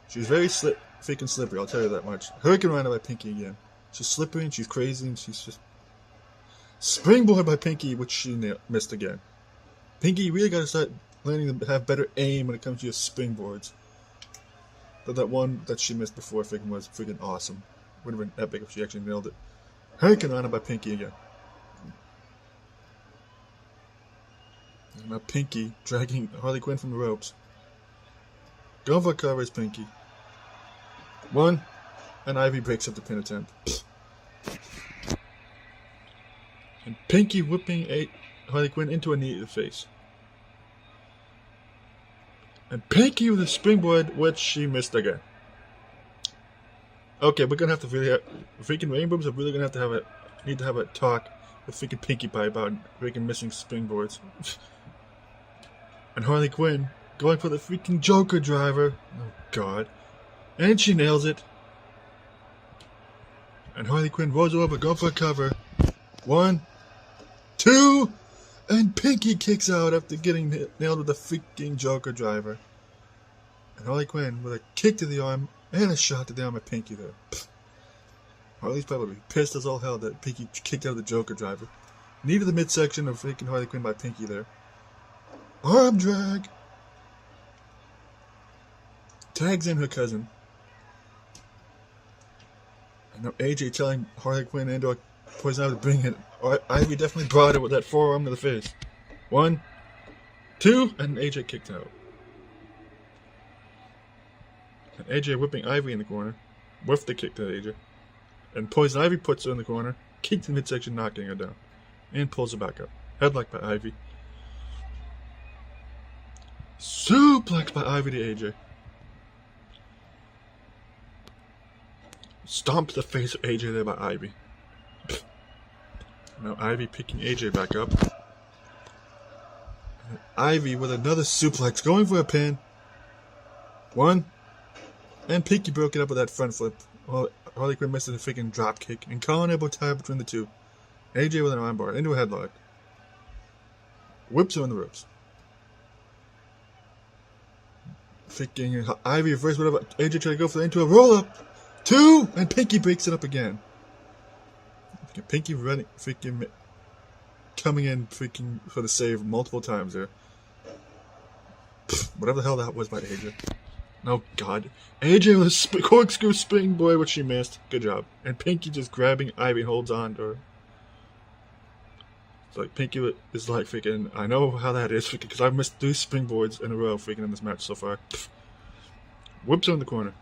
She's very freaking slippery, I'll tell you that much. Hurricane Rana by Pinky again. She's slippery and she's crazy and she's just... Springboard by Pinky, which she missed again. Pinky, you really gotta start learning to have better aim when it comes to your springboards. But that one that she missed before freaking was freaking awesome. Would have been epic if she actually nailed it. Hurricane Rana by Pinky again. And now Pinky dragging Harley Quinn from the ropes. Going for a cover is Pinky. 1, and Ivy breaks up the pin attempt. And Pinky whipping Harley Quinn into a knee to the face. And Pinky with a springboard, which she missed again. Okay, we're gonna have to really freaking Rainbows are really gonna need to have a talk with freaking Pinkie Pie about freaking missing springboards. And Harley Quinn going for the freaking Joker driver. Oh god. And she nails it. And Harley Quinn rolls over, going for a cover. 1, 2, and Pinky kicks out after getting nailed with the freaking Joker driver. And Harley Quinn with a kick to the arm and a shot to the arm of Pinky there. Harley's probably pissed as all hell that Pinky kicked out of the Joker driver. Knee to the midsection of freaking Harley Quinn by Pinky there. Arm drag. tags in her cousin. And now AJ telling Harley Quinn and Poison Ivy to bring it. Ivy definitely brought it with that forearm to the face. 1, 2, and AJ kicked out. And AJ whipping Ivy in the corner with the kick to AJ. And Poison Ivy puts her in the corner, kicks in midsection, knocking her down. And pulls her back up. Headlock by Ivy. Suplex by Ivy to AJ. Stomps the face of AJ there by Ivy. Now Ivy picking AJ back up. And Ivy with another suplex, going for a pin. 1. And Pinky broke it up with that front flip. Harley Quinn missed a freaking drop kick. And Colin elbow tie between the two. AJ with an armbar into a headlock. Whips her in the ropes. Freaking Ivy reverse whatever. AJ tried to go for the into a roll up. 2, and Pinky breaks it up again. Pinky running, freaking coming in, freaking for the save multiple times there. Whatever the hell that was by AJ. Oh God, AJ with a corkscrew springboard, which she missed. Good job. And Pinky just grabbing Ivy and holds on to her. It's like Pinky is like freaking. I know how that is because I've missed 3 springboards in a row freaking in this match so far. Whips her in the corner.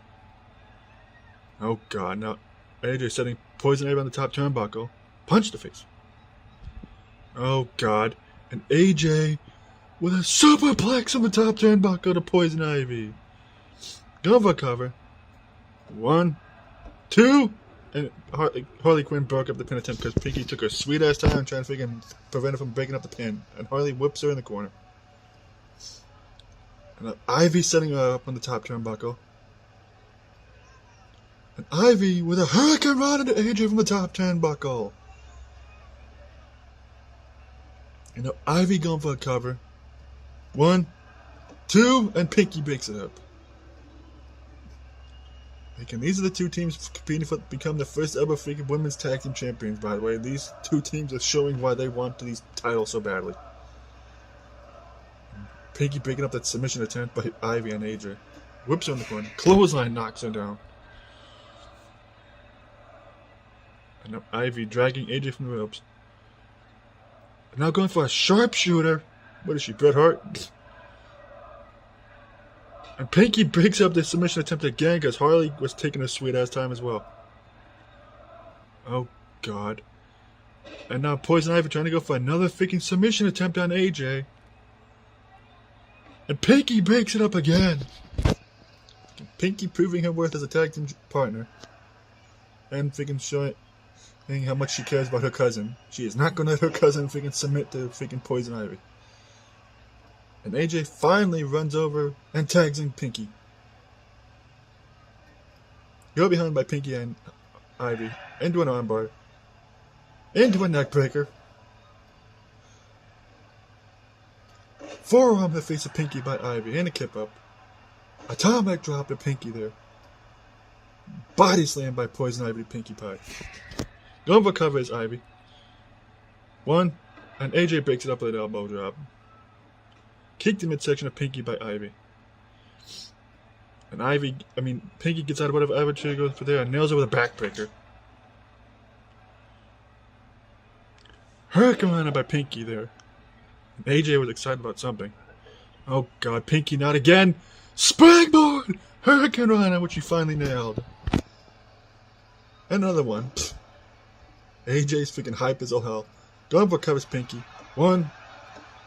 Oh God, now AJ setting Poison Ivy on the top turnbuckle. Punch the face. Oh God, and AJ with a superplex on the top turnbuckle to Poison Ivy. Going for a cover. 1, 2, and Harley Quinn broke up the pin attempt because Pinky took her sweet ass time trying to freaking prevent her from breaking up the pin. And Harley whips her in the corner. And now Ivy setting her up on the top turnbuckle. And Ivy with a hurricane run into AJ from the top turnbuckle. And now Ivy going for a cover. 1, 2, and Pinky breaks it up. And these are the 2 teams competing for become the first ever freaking women's tag team champions, by the way. These 2 teams are showing why they want these titles so badly. Pinky breaking up that submission attempt by Ivy and AJ. Whips her in the corner. Clothesline knocks her down. And now Ivy dragging AJ from the ropes. And now going for a sharpshooter. What is she, Bret Hart? And Pinky breaks up the submission attempt again because Harley was taking a sweet ass time as well. Oh God. And now Poison Ivy trying to go for another freaking submission attempt on AJ. And Pinky breaks it up again. Pinky proving her worth as a tag team partner. And freaking showing how much she cares about her cousin. She is not going to let her cousin freaking submit to freaking Poison Ivy. And AJ finally runs over and tags in Pinky. Go behind by Pinky and Ivy. Into an armbar. Into a neckbreaker. Forearm the face of Pinky by Ivy. And a kip up. Atomic drop to Pinky there. Body slam by Poison Ivy to Pinkie Pie. Going for cover is Ivy. 1, and AJ breaks it up with an elbow drop. Kick the midsection of Pinky by Ivy. And Pinky gets out of whatever Ivy goes for there and nails her with a backbreaker. Hurricane by Pinky there. And AJ was excited about something. Oh God, Pinky not again! Springboard! Hurricane Rana, which she finally nailed. Another one. AJ's freaking hype as all hell. Going for covers Pinky. 1,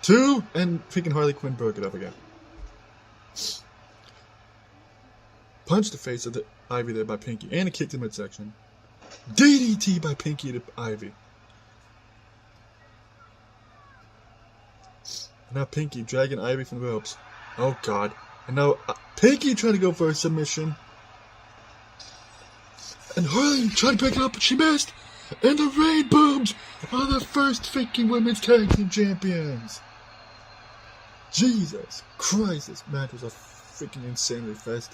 2, and freaking Harley Quinn broke it up again. Punch the face of the Ivy there by Pinky, and a kick to midsection. DDT by Pinky to Ivy. And now Pinky dragging Ivy from the ropes. Oh God. And now Pinky trying to go for a submission. And Harley tried to pick it up, but she missed. And the Rain Booms are the first freaking women's tag team champions. Jesus Christ, this match was a freaking insanity fest.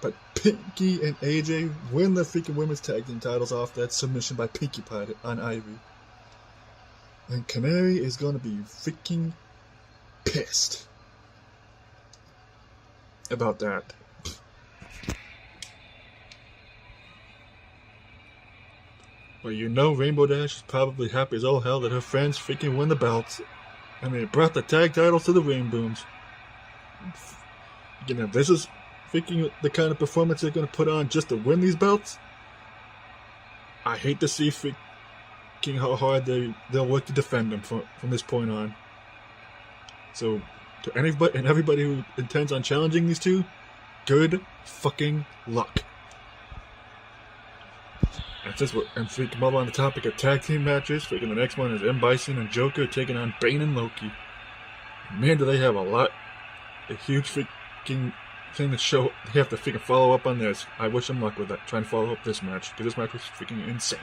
But Pinky and AJ win the freaking women's tag team titles off that submission by Pinkie Pie on Ivy. And Canary is going to be freaking pissed. about that. But you know Rainbow Dash is probably happy as all hell that her friends freaking win the belts. And they brought the tag titles to the Rainbooms. You know, this is freaking the kind of performance they're going to put on just to win these belts. I hate to see freaking how hard they'll work to defend them from this point on. So, to anybody and everybody who intends on challenging these two, good fucking luck. And freaking while on the topic of tag team matches, freaking the next one is M. Bison and Joker taking on Bane and Loki. Man, do they have a huge freaking thing to show. They have to freaking follow up on this. I wish them luck with that, trying to follow up this match, because this match was freaking insane.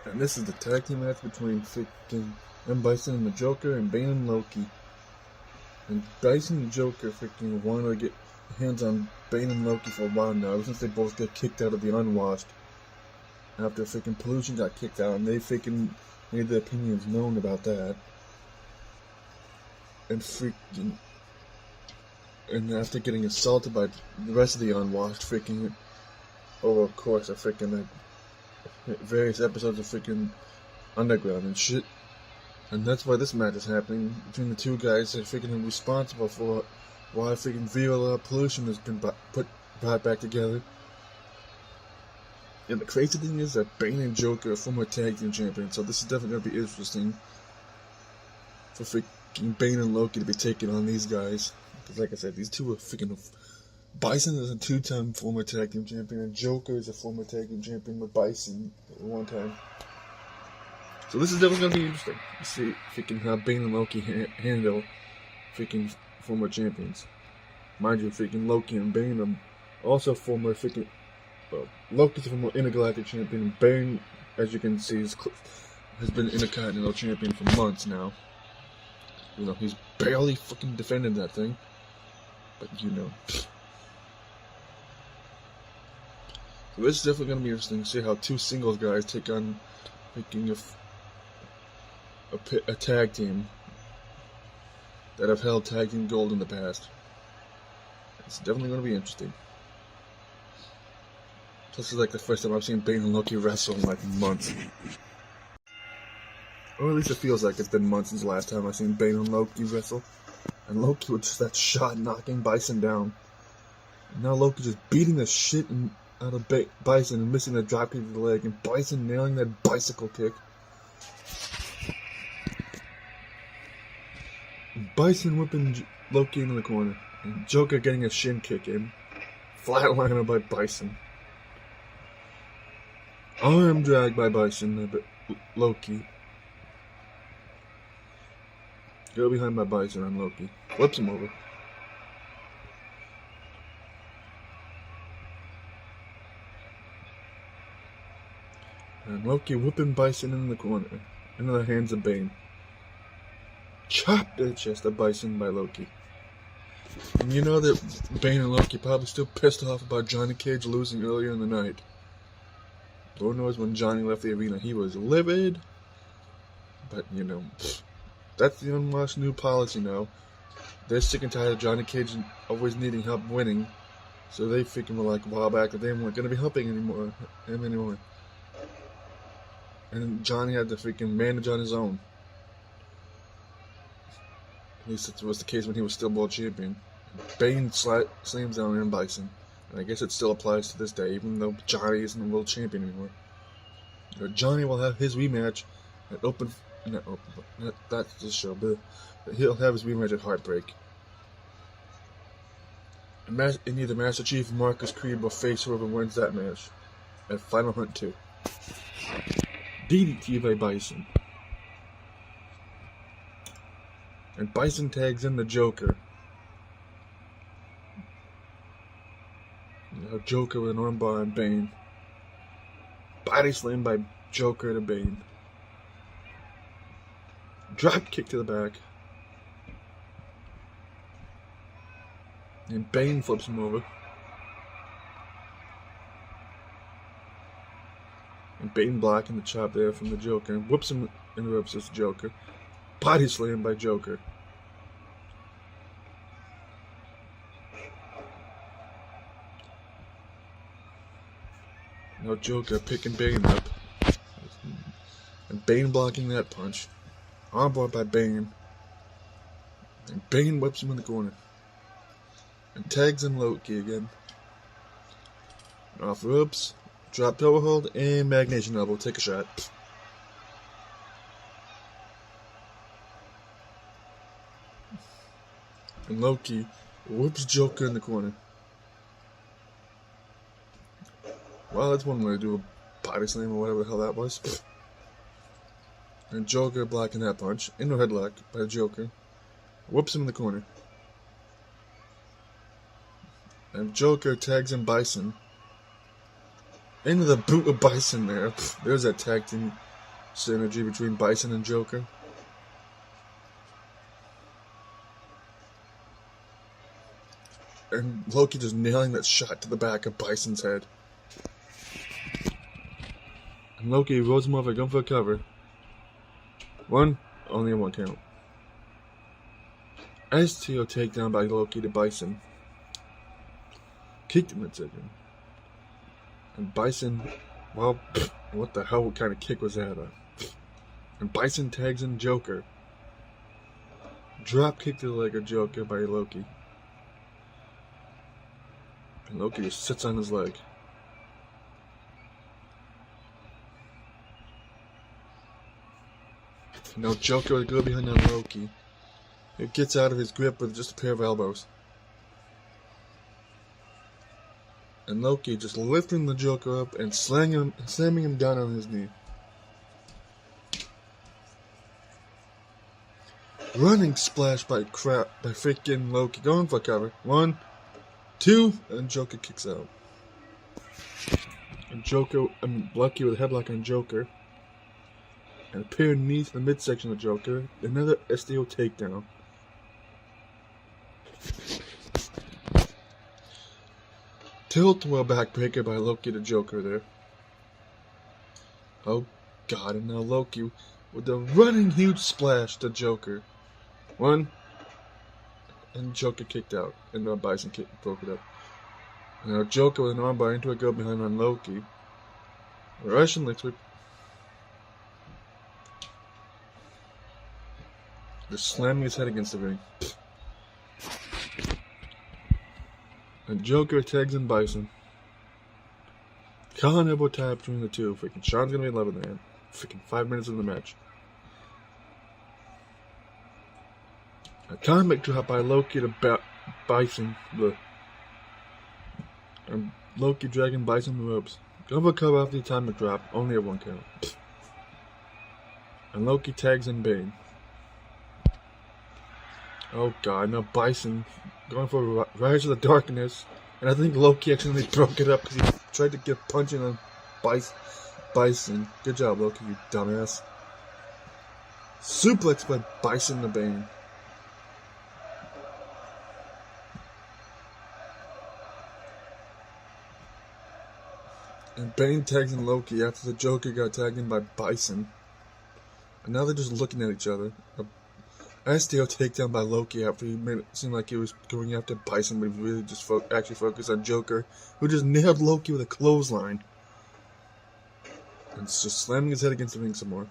And this is the tag team match between freaking M. Bison and the Joker and Bane and Loki. And Bison and Joker freaking wanted to get hands on Bane and Loki for a while now, ever since they both got kicked out of the Unwashed. After freaking Pollution got kicked out, and they freaking made their opinions known about that. And after getting assaulted by the rest of the Unwashed, freaking over of course a freaking various episodes of freaking Underground and shit. And that's why this match is happening between the two guys that are freaking responsible for why freaking Viva Pollution has been brought back together. And the crazy thing is that Bane and Joker are former tag team champions, so this is definitely going to be interesting for freaking Bane and Loki to be taking on these guys. Because like I said, these two are freaking... Bison is a 2-time former tag team champion, and Joker is a former tag team champion with Bison at one time. So this is definitely going to be interesting to see freaking how Bane and Loki handle freaking former champions. Mind you, freaking Loki and Bane are also former freaking... Well, Loki's a former Intergalactic champion, and Bane, as you can see, has been Intercontinental champion for months now. You know, he's barely fucking defended that thing. But you know. So this is definitely going to be interesting to see how two singles guys take on freaking a tag team that have held tag team gold in the past. It's definitely going to be interesting. This is like the first time I've seen Bane and Loki wrestle in like months. Or at least it feels like it's been months since the last time I've seen Bane and Loki wrestle. And Loki with just that shot knocking Bison down. And now Loki just beating the shit out of Bison and missing the dropkick to the leg. And Bison nailing that bicycle kick. And Bison whipping Loki into the corner. And Joker getting a shin kick in. Flatlining by Bison. Arm drag by Bison by Loki. Go behind by Bison on Loki. Flips him over. And Loki whipping Bison in the corner. Into the hands of Bane. Chopped the chest of Bison by Loki. And you know that Bane and Loki probably still pissed off about Johnny Cage losing earlier in the night. Lord knows when Johnny left the arena he was livid. But you know, that's the Unwashed new policy now. They're sick and tired of Johnny Cage always needing help winning. So they freaking were like a while back that they weren't going to be helping him anymore. And Johnny had to freaking manage on his own. At least it was the case when he was still world champion. Bane slams down on Bison. And I guess it still applies to this day, even though Johnny isn't a world champion anymore. Johnny will have his rematch at that's the show, but he'll have his rematch at Heartbreak. And either Master Chief, Marcus Creed will face whoever wins that match at Final Hunt 2. DDT by Bison. And Bison tags in the Joker. Joker with an armbar on Bane. Body slam by Joker to Bane. Drop kick to the back. And Bane flips him over. And Bane blocking the chop there from the Joker. And whoops him in the ropes as Joker. Body slam by Joker. Now Joker picking Bane up. And Bane blocking that punch. Armbar by Bane. And Bane whips him in the corner. And tags in Loki again. Off ropes. Drop double hold and magnesium elbow. Take a shot. And Loki whips Joker in the corner. Well, that's one way to do a body slam or whatever the hell that was. And Joker blocking that punch. Into a headlock by Joker. Whoops him in the corner. And Joker tags in Bison. Into the boot of Bison there. There's that tag team synergy between Bison and Joker. And Loki just nailing that shot to the back of Bison's head. And Loki rolls him over, going for a cover. One, only a 1 count. STO takedown by Loki to Bison. Kicked him midsection. And Bison, well, what the hell kind of kick was that? And Bison tags in Joker. Drop kick to the leg of Joker by Loki. And Loki just sits on his leg. Now Joker would go behind on Loki. It gets out of his grip with just a pair of elbows. And Loki just lifting the Joker up and slamming him down on his knee. Running splash by freaking Loki. Going for cover. 1, 2, and Joker kicks out. And Lucky with a headlock on Joker. And a pair of knees in the midsection of Joker. Another STO takedown. Tilt-a-whirl backbreaker by Loki to Joker there. Oh god, and now Loki with the running huge splash to Joker. 1, and Joker kicked out. And now Bison broke it up. And now Joker with an armbar into a go behind on Loki. Russian liquid. Just slamming his head against the ring. And Joker tags in Bison. Colin elbow tie between the two. Freaking Sean's gonna be in love with that. Freaking 5 minutes of the match. A comic drop by Loki to Bison. And Loki dragging Bison the ropes. Gonna cover off the atomic drop. Only a 1 count. And Loki tags in Bane. Oh god, now Bison going for Rise of the Darkness. And I think Loki actually broke it up because he tried to get punching on Bison. Good job, Loki, you dumbass. Suplex by Bison to Bane. And Bane tags in Loki after the Joker got tagged in by Bison. And now they're just looking at each other. STO takedown by Loki after he made it seem like he was going after Bison, but he really just actually focused on Joker, who just nailed Loki with a clothesline. And it's just slamming his head against the ring some more.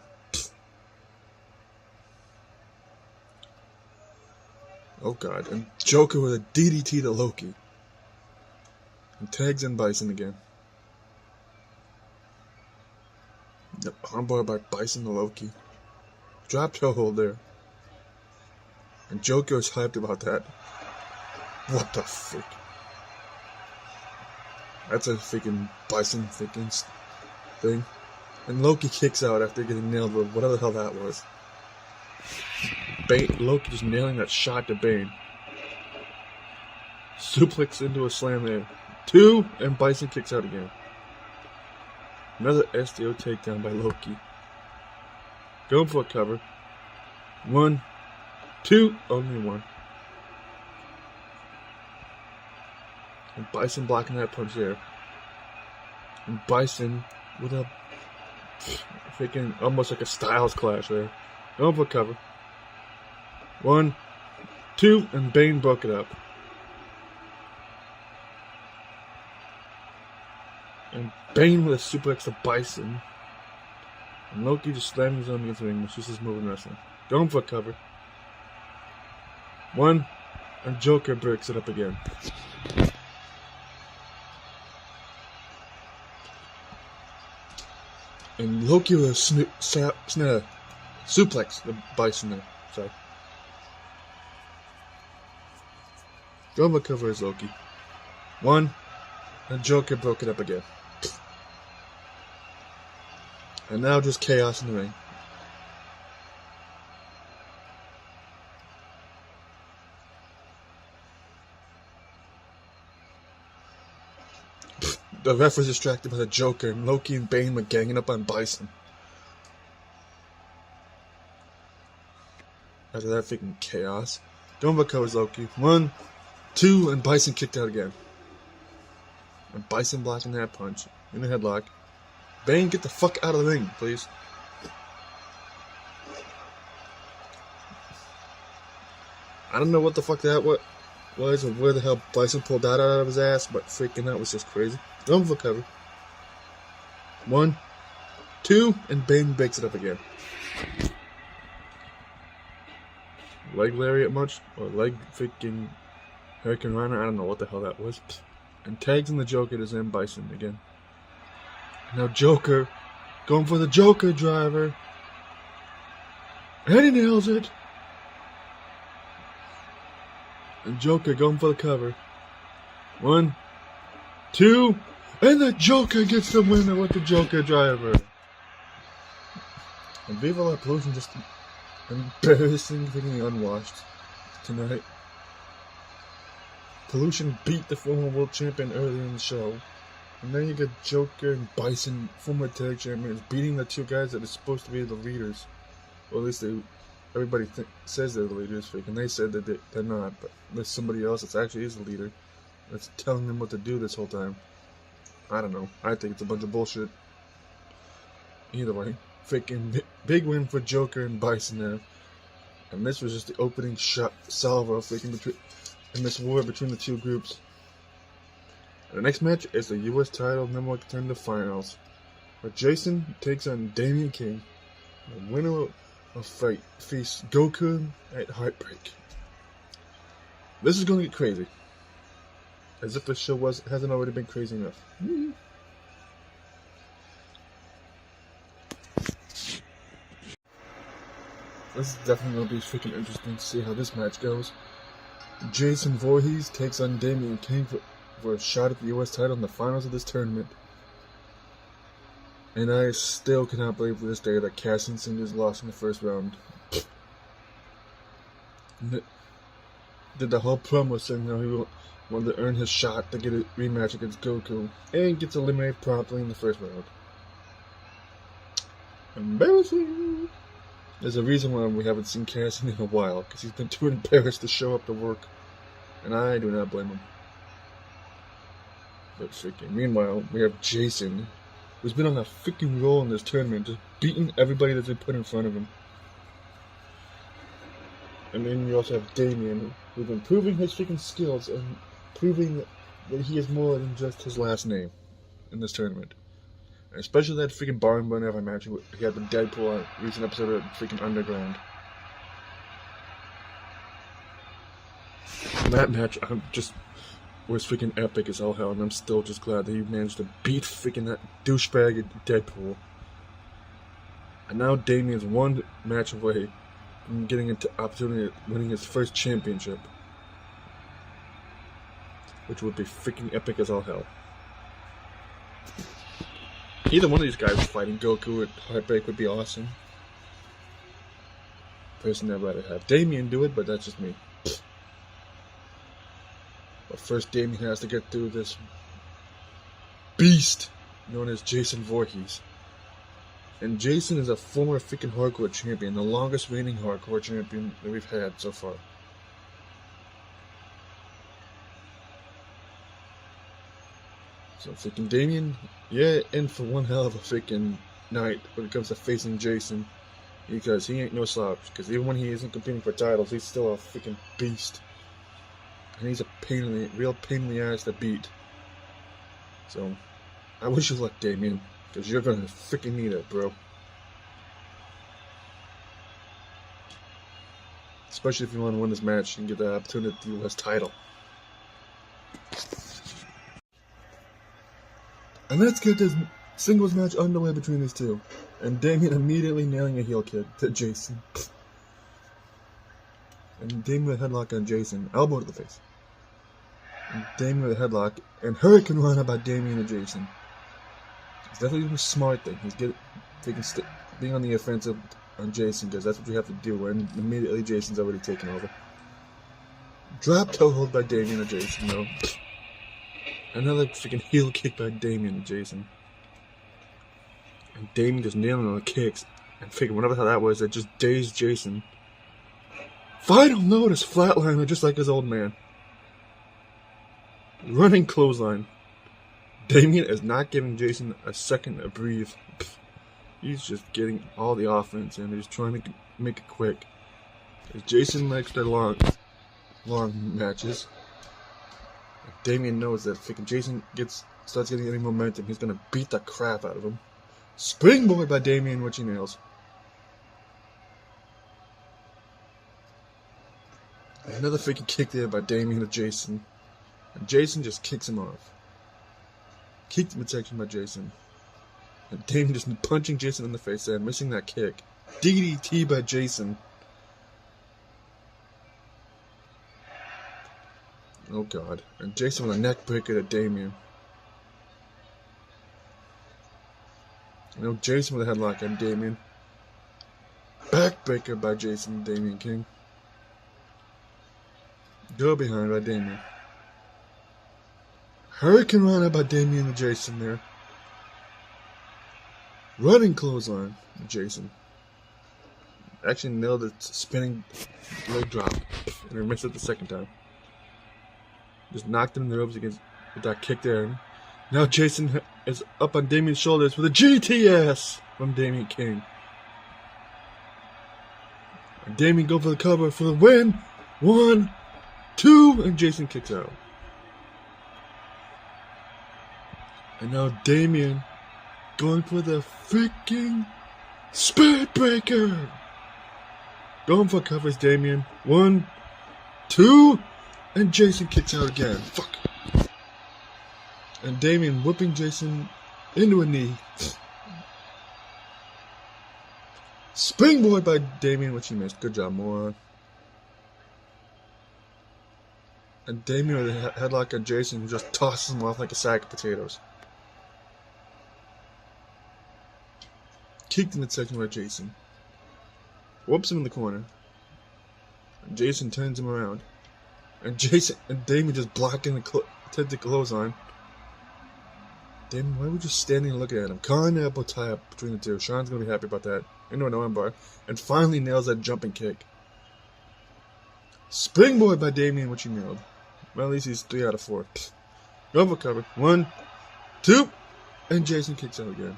Oh god, and Joker with a DDT to Loki. And tags in Bison again. Yep, armbar by Bison to Loki. Drop toe hold there. And Joker's hyped about that. What the frick? That's a freaking Bison freaking thing. And Loki kicks out after getting nailed with whatever the hell that was. Loki just nailing that shot to Bane. Suplex into a slam there. 2, and Bison kicks out again. Another STO takedown by Loki. Going for a cover. 1, 2, only 1. And Bison blocking that punch there. And Bison with a freaking almost like a Styles clash there. Going for cover. 1, 2, and Bane broke it up. And Bane with a suplex to Bison. And Loki just slamming his arm against the ring, which is his move in wrestling. Going for a cover. 1, and Joker breaks it up again. And Loki with a suplex the Bison there. Sorry. Going for a cover is Loki. 1, and Joker broke it up again. And now just chaos in the ring. The ref was distracted by the Joker, and Loki and Bane were ganging up on Bison. After that freaking chaos, Dumbo covers Loki. 1, 2, and Bison kicked out again. And Bison blocking that punch in the headlock. Bane, get the fuck out of the ring, please. I don't know what the fuck that was, or where the hell Bison pulled that out of his ass, but freaking that was just crazy. Going for cover. 1, 2, and Bane breaks it up again. Leg lariat much? Or leg freaking Hurricane Rana? I don't know what the hell that was. And tags in the Joker to Zen Bison again. Now Joker going for the Joker driver. And he nails it. And Joker going for the cover. 1, 2, and the Joker gets the winner with the Joker driver. And Viva La Pollution just embarrassingly unwashed tonight. Pollution beat the former world champion earlier in the show. And then you get Joker and Bison, former tag champions, beating the two guys that are supposed to be the leaders. Or at least everybody says they're the leaders, and they said that they're not. But there's somebody else that actually is the leader that's telling them what to do this whole time. I don't know. I think it's a bunch of bullshit. Either way, freaking big win for Joker and Bison there. And this was just the opening shot salvo in this war between the two groups. And the next match is the U.S. title number 1 contender finals, where Jason takes on Damian King. The winner of fight face Goku at Heartbreak. This is going to get crazy. As if the show hasn't already been crazy enough. This is definitely going to be freaking interesting to see how this match goes. Jason Voorhees takes on Damian King for a shot at the U.S. title in the finals of this tournament. And I still cannot believe to this day that Cassian Singers lost in the first round. Did the whole promo saying how he wanted to earn his shot to get a rematch against Goku, and gets eliminated promptly in the first round. Embarrassing! There's a reason why we haven't seen Cassian in a while, because he's been too embarrassed to show up to work, and I do not blame him. But freaking, meanwhile, we have Jason, who's been on a freaking roll in this tournament, just beating everybody that's been put in front of him. And then you also have Damian, who's been proving his freaking skills and proving that he is more than just his last name in this tournament. And especially that freaking barn burner of a match he had with Deadpool on a recent episode of freaking Underground. And that match was freaking epic as all hell, and I'm still just glad that he managed to beat freaking that douchebag at Deadpool. And now Damian's one match away from getting into opportunity of winning his first championship, which would be freaking epic as all hell. Either one of these guys fighting Goku at Heartbreak would be awesome. Personally, I'd rather have Damian do it, but that's just me. But first, Damian has to get through this beast known as Jason Voorhees. And Jason is a former freaking hardcore champion, the longest reigning hardcore champion that we've had so far. So freaking Damian, yeah, in for one hell of a freaking night when it comes to facing Jason, because he ain't no slouch. Because even when he isn't competing for titles, he's still a freaking beast, and he's a real pain in the ass to beat. So I wish you luck, Damien, because you're gonna freaking need it, bro. Especially if you want to win this match and get the opportunity to the US title. And let's get this singles match underway between these two. And Damien immediately nailing a heel kick to Jason. And Damien with a headlock on Jason. Elbow to the face. And Damien with a headlock. And Hurricane Rana by Damien and Jason. It's definitely a smart thing. He's being on the offensive on Jason, because that's what you have to do. And immediately Jason's already taken over. Drop toe hold by Damien and Jason, though. Another freaking heel kick by Damien and Jason. And Damien just nailing on the kicks. And figuring whatever the hell that was, that just dazed Jason. Final notice flatliner, just like his old man. Running clothesline. Damien is not giving Jason a second to breathe. He's just getting all the offense in. He's trying to make it quick. Jason likes their long matches. Damien knows that if Jason starts getting any momentum, he's gonna beat the crap out of him. Springboard by Damien, which he nails. Another freaking kick there by Damien to Jason. And Jason just kicks him off. Kicked midsection by Jason. And Damien just punching Jason in the face there, missing that kick. DDT by Jason. Oh god. And Jason with a neck breaker to Damien. Jason with a headlock on Damien. Backbreaker by Jason, Damien King. Go behind by Damien. Hurricane Rana by Damien and Jason there. Running clothesline, Jason. Actually nailed the spinning leg drop. And he missed it the second time. Just knocked him in the ropes with that kick there. Now Jason is up on Damien's shoulders with a GTS from Damien King. And Damien go for the cover for the win. 1, 2, and Jason kicks out. And now Damien going for the freaking Spirit Breaker. Going for covers Damien. 1, 2, and Jason kicks out again. Fuck. And Damien whipping Jason into a knee. Springboard by Damien, which he missed. Good job, moron. And Damien with a headlock on Jason just tosses him off like a sack of potatoes. Kicked in the midsection by Jason. Whoops him in the corner. And Jason turns him around. And Damien just blocking the attempted clothesline. Damien, why were we just standing and looking at him? Con elbow tie up between the two. Sean's gonna be happy about that. Into an armbar. And finally nails that jumping kick. Springboard by Damien, which he nailed. Well, at least he's 3 out of 4. Go for cover. 1, 2, and Jason kicks out again.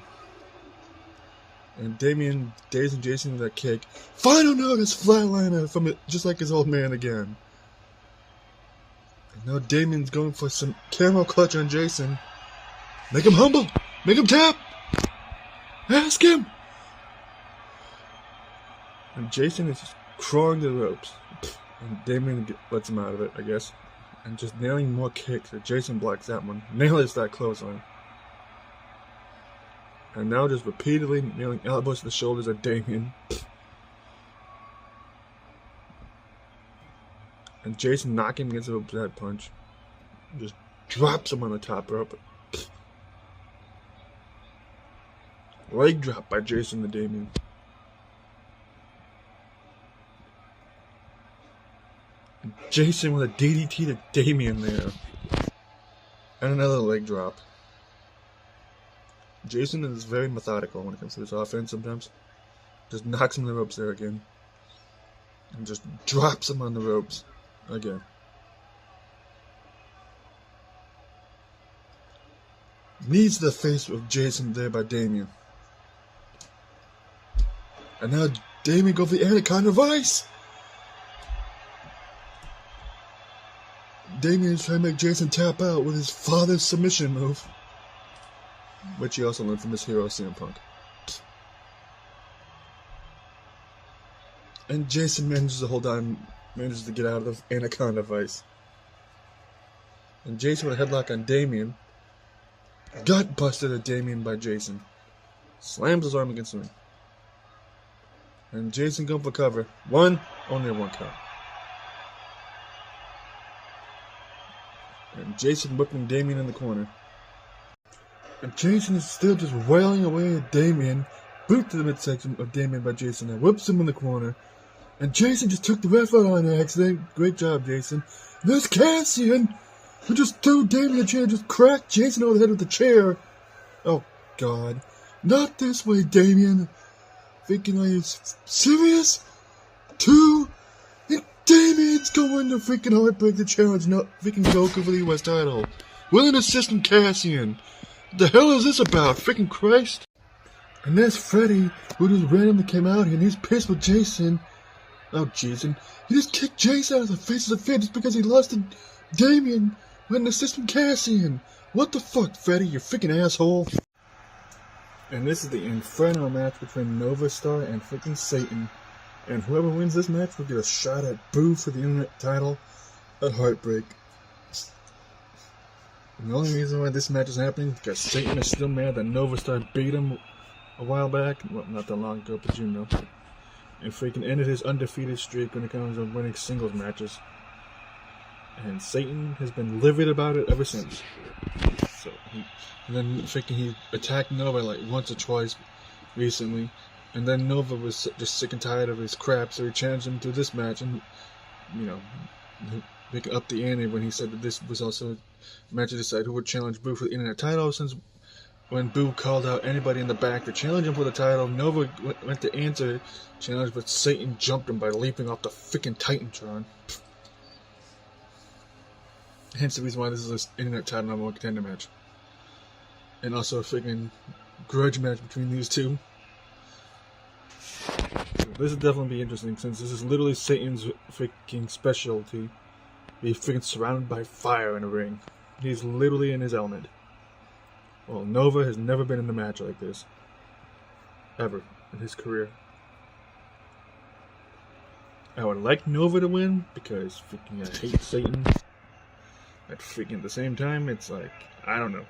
And Damien dazing Jason with that kick. Final notice flatliner from it, just like his old man again. And now Damien's going for some camel clutch on Jason. Make him humble. Make him tap. Ask him. And Jason is just crawling to the ropes. And Damien lets him out of it, I guess. And just nailing more kicks. Jason blocks that one. Nails that clothesline. And now just repeatedly nailing elbows to the shoulders of Damien. And Jason knocking him against the ropes with that punch. Just drops him on the top rope. Leg drop by Jason to Damien. And Jason with a DDT to Damien there. And another leg drop. Jason is very methodical when it comes to his offense sometimes. Just knocks him on the ropes there again. And just drops him on the ropes again. Knees to the face of Jason there by Damien. And now Damien goes for the Anaconda Vice. Damien is trying to make Jason tap out with his father's submission move. which he also learned from his hero CM Punk. And Jason manages to get out of the Anaconda Vice. And Jason with a headlock on Damien. Gut busted at Damien by Jason. Slams his arm against the ring. And Jason going for cover. Only a one count. And Jason whipping Damien in the corner. And Jason is still just wailing away at Damien. Boot to the midsection of Damien by Jason and whips him in the corner. And Jason just took the ref out on accident. Great job, Jason. And there's Cassian, who just threw Damien in the chair, just cracked Jason over the head with the chair. Oh, God. Not this way, Damien. Thinking, are you serious? 2. And Damien's going to freaking Heartbreak the challenge, not freaking Goku for the US title. With an assist from Cassian. What the hell is this about? Freaking Christ. And there's Freddy, who just randomly came out here, and he's pissed with Jason. Oh, Jason. He just kicked Jason out of the face of the fit just because he lost to Damien with an assist from Cassian. What the fuck, Freddy, you freaking asshole. And this is the Inferno match between Nova Star and freaking Satan. And whoever wins this match will get a shot at Boo for the Internet title at Heartbreak. And the only reason why this match is happening is because Satan is still mad that Nova Star beat him a while back. Well, not that long ago, but you know. And freaking ended his undefeated streak when it comes to winning singles matches. And Satan has been livid about it ever since. So and then freaking he attacked Nova like once or twice recently. And then Nova was just sick and tired of his crap, so he challenged him to this match. And, you know, making up the ante when he said that this was also a match to decide who would challenge Boo for the Internet title, since when Boo called out anybody in the back to challenge him for the title, Nova went to answer challenge, but Satan jumped him by leaping off the freaking Titantron. Hence the reason why this is an Internet title number 1 contender match. And also a freaking grudge match between these two. So this will definitely be interesting, since this is literally Satan's freaking specialty. He's freaking surrounded by fire in a ring. He's literally in his element. Well, Nova has never been in a match like this. Ever. In his career. I would like Nova to win, because freaking I hate Satan. But freaking at the same time, it's like, I don't know.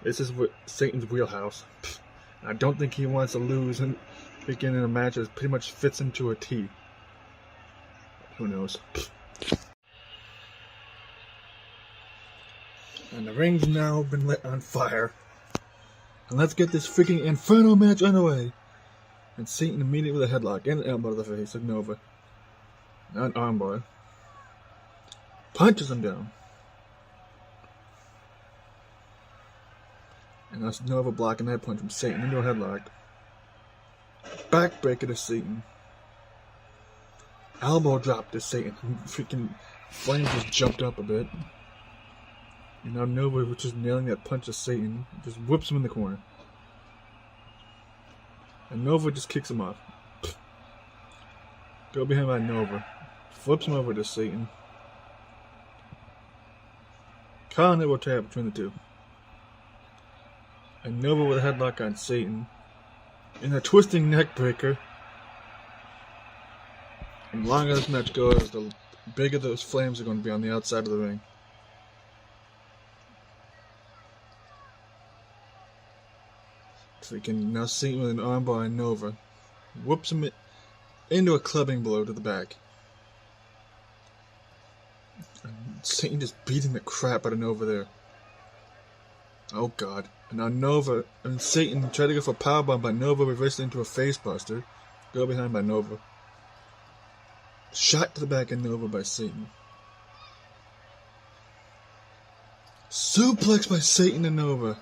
This is what Satan's wheelhouse. I don't think he wants to lose and freaking in a match that pretty much fits him to a T. Who knows? And the ring's now been lit on fire. And let's get this freaking Inferno match underway. And Satan immediately with a headlock and an elbow to the face of Nova. Not an armbar. Punches him down. And that's Nova blocking that punch from Satan into a headlock. Backbreaker to Satan. Elbow drop to Satan. Freaking Flame just jumped up a bit. And now Nova, which is nailing that punch to Satan, just whips him in the corner. And Nova just kicks him off. Go behind by Nova. Flips him over to Satan. Elbow tap between the two. And Nova with a headlock on Satan. And a twisting neck breaker. And the longer this match goes, the bigger those flames are going to be on the outside of the ring. So you can now see him with an armbar on Nova. Whoops him into a clubbing blow to the back. And Satan just beating the crap out of Nova there. Oh god. And now Satan tried to go for a powerbomb, but Nova reversed it into a facebuster. Go behind by Nova. Shot to the back of Nova by Satan. Suplex by Satan and Nova.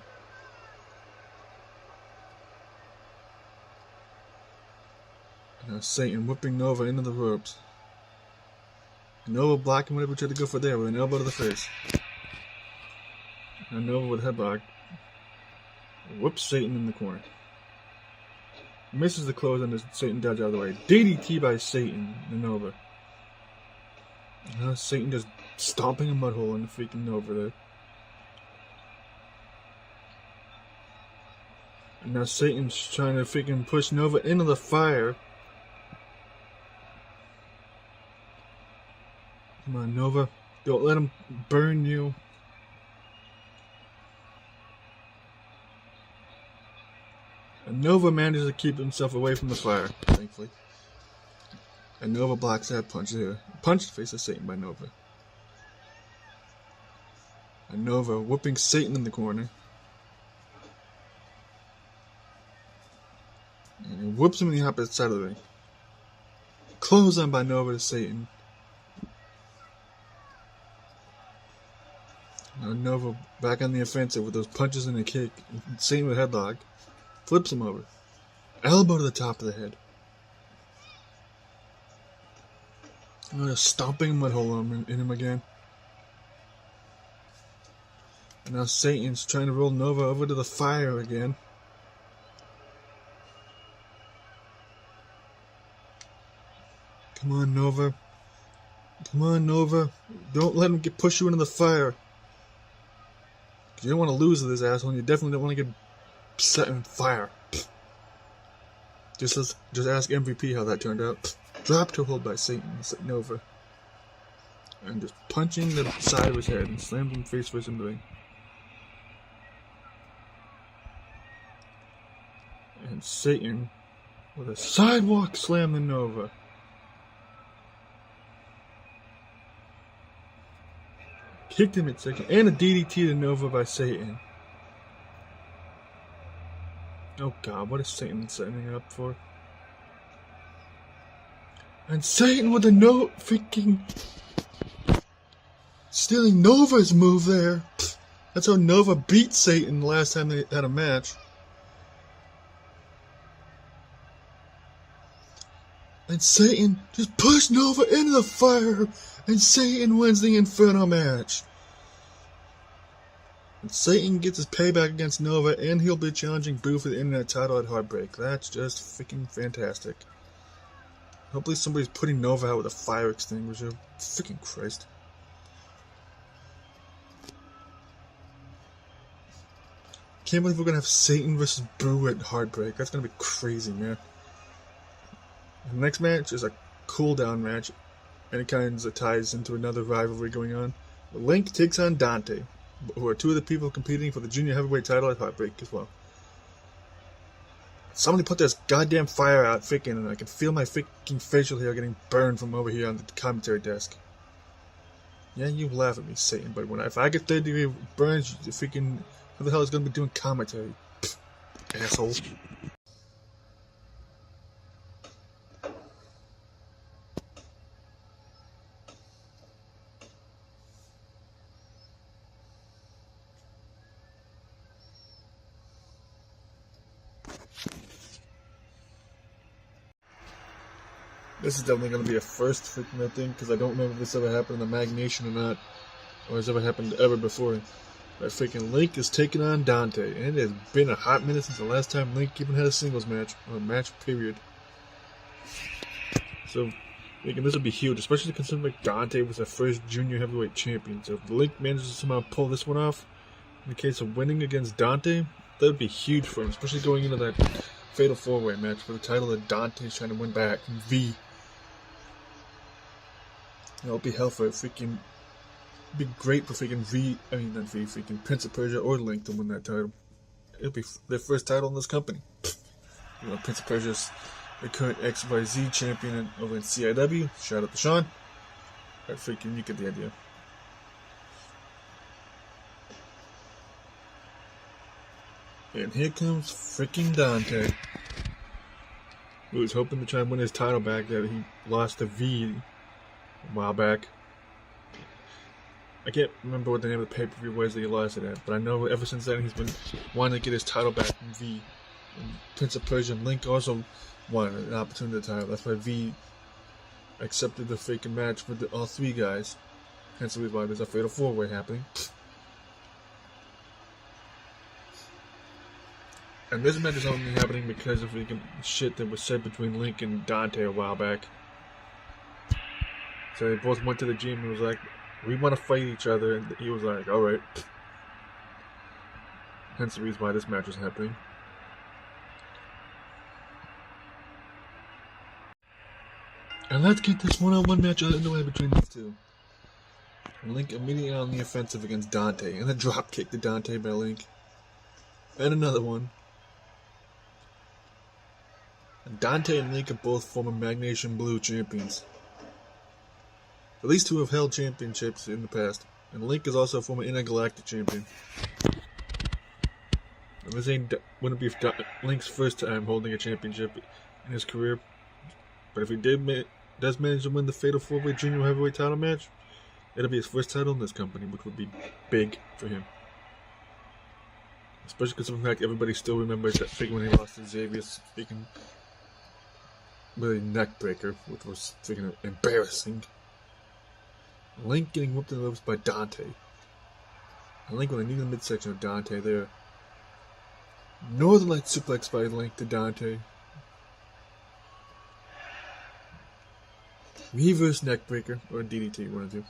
And now Satan whipping Nova into the ropes. And Nova blocking whatever he tried to go for there with an elbow to the face. And Nova with a headlock. Whoops Satan in the corner. Misses the close and Satan dodges out of the way. DDT by Satan and Nova. And now Satan just stomping a mud hole in the freaking Nova there. And now Satan's trying to freaking push Nova into the fire. Come on, Nova. Don't let him burn you. And Nova manages to keep himself away from the fire, thankfully. And Nova blocks that punch there. Punch the face of Satan by Nova. And Nova whooping Satan in the corner. And he whoops him in the opposite side of the ring. Close on by Nova to Satan. Now Nova back on the offensive with those punches and a kick. Satan with a headlock. Flips him over. Elbow to the top of the head. Stomping mud hole in him again. And now Satan's trying to roll Nova over to the fire again. Come on, Nova. Come on, Nova. Don't let him push you into the fire. You don't want to lose to this asshole, and you definitely don't want to get set on fire. Just ask MVP how that turned out. Drop to hold by Satan, Nova. And just punching the side of his head and slams him face first in the ring. And Satan with a sidewalk slam to Nova. Kicked him at second. And a DDT to Nova by Satan. Oh god, what is Satan setting up for? And Satan with a freaking stealing Nova's move there. That's how Nova beat Satan the last time they had a match. And Satan just pushed Nova into the fire, and Satan wins the Inferno match. And Satan gets his payback against Nova, and he'll be challenging Boo for the Internet title at Heartbreak. That's just freaking fantastic. Hopefully somebody's putting Nova out with a fire extinguisher. Freaking Christ. Can't believe we're gonna have Satan versus Boo at Heartbreak. That's gonna be crazy, man. The next match is a cool-down match, and it kind of ties into another rivalry going on. Link takes on Dante, who are two of the people competing for the Junior Heavyweight title at Heartbreak as well. Somebody put this goddamn fire out, freaking, and I can feel my freaking facial hair getting burned from over here on the commentary desk. Yeah, you laugh at me, Satan, but if I get 30-degree burns, you freaking, who the hell is going to be doing commentary? Pfft, asshole. This is definitely going to be a first freaking thing, because I don't remember if this ever happened in the Magnation or not, or has ever happened ever before. But freaking Link is taking on Dante, and it has been a hot minute since the last time Link even had a singles match, or a match period. So, thinking this would be huge, especially considering like Dante was the first Junior Heavyweight Champion. So if Link manages to somehow pull this one off, in the case of winning against Dante, that would be huge for him, especially going into that Fatal 4-Way match for the title that Dante's trying to win back from V. It'll be hell for it. Freaking be great for freaking freaking Prince of Persia or Link to win that title. It'll be their first title in this company. You know, Prince of Persia's the current XYZ champion over in CIW. Shout out to Sean. But freaking, you get the idea. And here comes freaking Dante, who was hoping to try and win his title back that he lost to V a while back. I can't remember what the name of the pay-per-view was that he lost it at, but I know ever since then he's been wanting to get his title back from V. And Prince of Persia and Link also wanted an opportunity to title. That's why V accepted the freaking match with all three guys. Hence the reason why there's a Fatal 4-Way happening. And this match is only happening because of freaking shit that was said between Link and Dante a while back. So they both went to the gym and was like, we want to fight each other, and he was like, alright. Hence the reason why this match was happening. And let's get this one-on-one match out of the way between these two. Link immediately on the offensive against Dante, and a drop kick to Dante by Link. And another one. And Dante and Link are both former Magnation Blue champions. At least two have held championships in the past. And Link is also a former Intergalactic champion. And this wouldn't be Link's first time holding a championship in his career. But if he does manage to win the Fatal 4-Way Junior Heavyweight title match, it'll be his first title in this company, which would be big for him. Especially because of the fact everybody still remembers that figure when he lost to Xavier, speaking really neck breaker, which was freaking embarrassing. Link getting whooped in the ropes by Dante. And Link with a knee in the midsection of Dante there. Northern Light suplex by Link to Dante. Reverse neck breaker, or DDT, one of the two.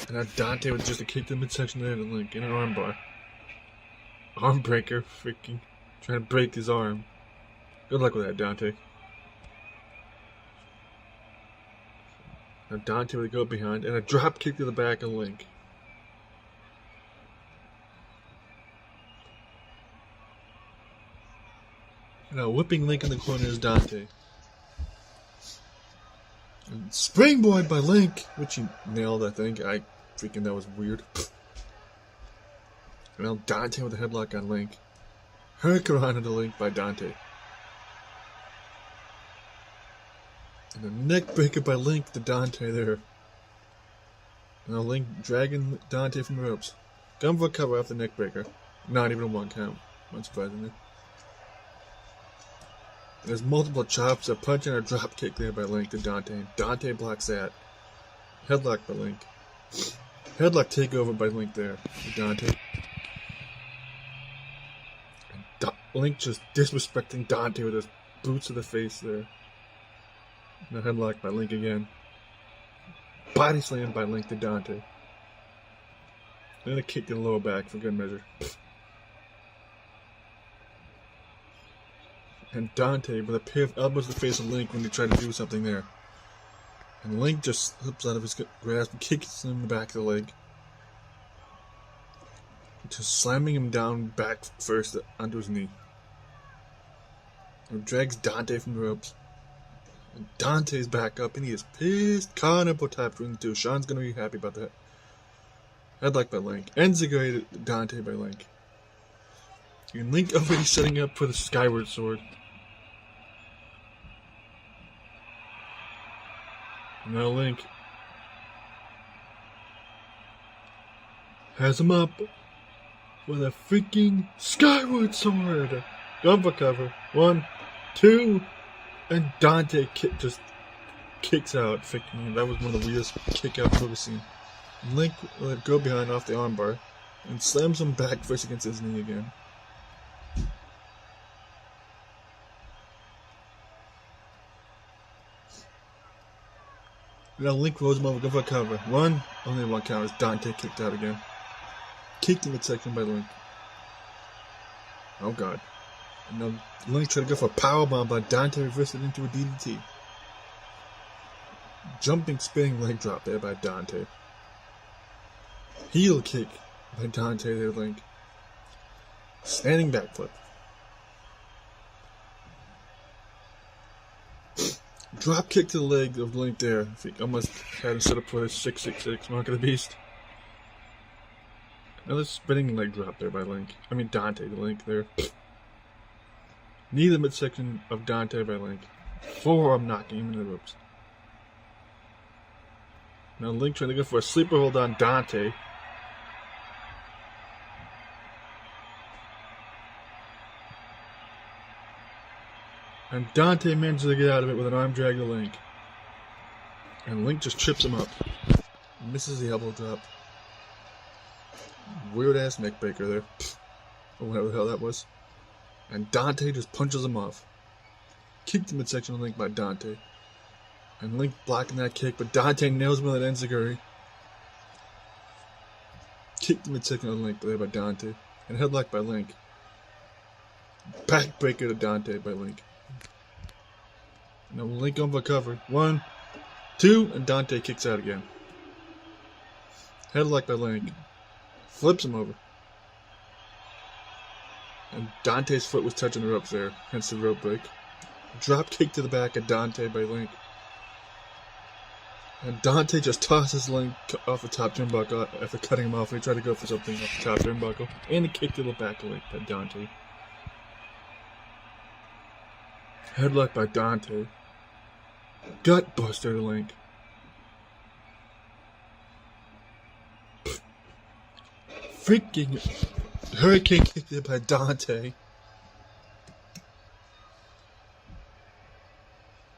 And now Dante with just a kick to the midsection there to Link in an armbar. Arm breaker, freaking trying to break his arm. Good luck with that, Dante. Now Dante with a go behind and a drop kick to the back of Link. Now whipping Link in the corner is Dante. And springboard by Link, which he nailed, I think. That was weird. And now Dante with a headlock on Link. Hurricane to Link by Dante. And a neck breaker by Link to Dante there. Now Link dragging Dante from the ropes. Gun for a cover off the neck breaker. Not even a 1 count, unsurprisingly. And there's multiple chops, a punch and a drop kick there by Link to Dante. And Dante blocks that. Headlock by Link. Headlock takeover by Link there to Dante. And Link just disrespecting Dante with his boots to the face there. And a headlock by Link again. Body slam by Link to Dante. And a kick to the lower back for good measure. And Dante with a pair of elbows to the face of Link when he tried to do something there. And Link just slips out of his grasp and kicks him in the back of the leg. Just slamming him down back first onto his knee. And drags Dante from the ropes. And Dante's back up and he is pissed. Carnival tap between the two. Sean's gonna be happy about that. Headlock by Link. Enziguri Dante by Link. And Link already setting up for the Skyward Sword. And now Link has him up with a freaking Skyward Sword. Gun for cover. 1, 2, and Dante just kicks out. Freaking, that was one of the weirdest kick outs I've ever seen. And Link let go behind off the armbar and slams him back first against his knee again. Now Link rolls him over, go for a cover. 1, only 1 count as Dante kicked out again. Kicked in midsection by Link. Oh god. And now Link tried to go for a powerbomb, but Dante reversed it into a DDT. Jumping, spinning leg drop there by Dante. Heel kick by Dante there, Link. Standing backflip. Drop kick to the leg of Link there. I think almost had him set up for his 666 Mark of the Beast. Another spinning leg drop there by Link. I mean Dante to Link there. Knee to the midsection of Dante by Link. Forearm knocking him into the ropes. Now Link trying to go for a sleeper hold on Dante. And Dante manages to get out of it with an arm drag to Link. And Link just trips him up. Misses the elbow drop. Weird ass neck breaker there. Or whatever the hell that was. And Dante just punches him off. Kick to midsection of Link by Dante. And Link blocking that kick, but Dante nails him with an enziguri. Kick to midsection of Link there by Dante. And headlock by Link. Backbreaker to Dante by Link. Now Link uncovered. 1, 2, and Dante kicks out again. Headlock by Link. Flips him over. And Dante's foot was touching the ropes there, hence the rope break. Drop kick to the back of Dante by Link. And Dante just tosses Link off the top turnbuckle after cutting him off. He tried to go for something off the top turnbuckle. And a kick to the back of Link by Dante. Headlock by Dante. Gut buster to Link. Freaking hurricane kick there by Dante.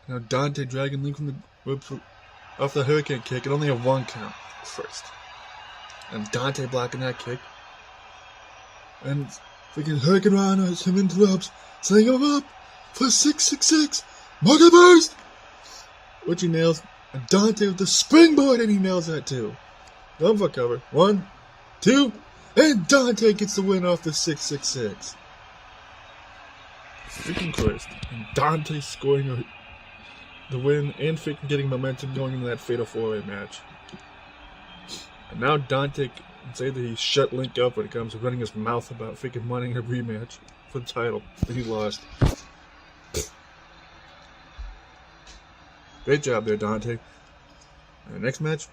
Now Dante dragging Link from the rope off the hurricane kick, and only a 1 count first. And Dante blocking that kick. And freaking Hurricane Rana has him into the ropes, setting him up for 666 Market Burst! Which he nails. And Dante with the springboard, and he nails that too. Don't fuck cover. 1, 2, and Dante gets the win off the 666. Freaking Christ. And Dante scoring the win and freaking getting momentum going into that Fatal 4-Way match. And now Dante can say that he shut Link up when it comes to running his mouth about freaking wanting a rematch for the title that he lost. Great job there, Dante. And the next match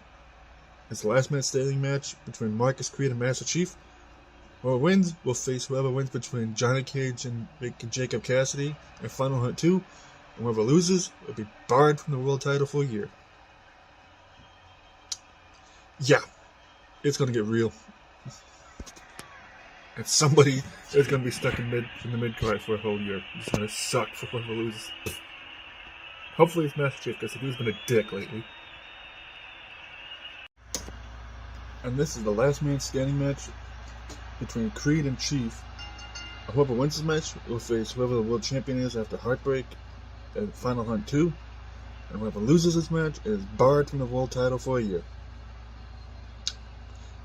is the last man standing match between Marcus Creed and Master Chief. Whoever wins will face whoever wins between Johnny Cage and Jacob Cassidy in Final Hunt 2. And whoever loses will be barred from the world title for a year. Yeah, it's gonna get real. And somebody is gonna be stuck in the mid card for a whole year. It's gonna suck for whoever loses. Hopefully it's Master Chief, because he's been a dick lately. And this is the last man standing match between Creed and Chief. Whoever wins this match will face whoever the world champion is after Heartbreak at Final Hunt 2. And whoever loses this match is barred from the world title for a year.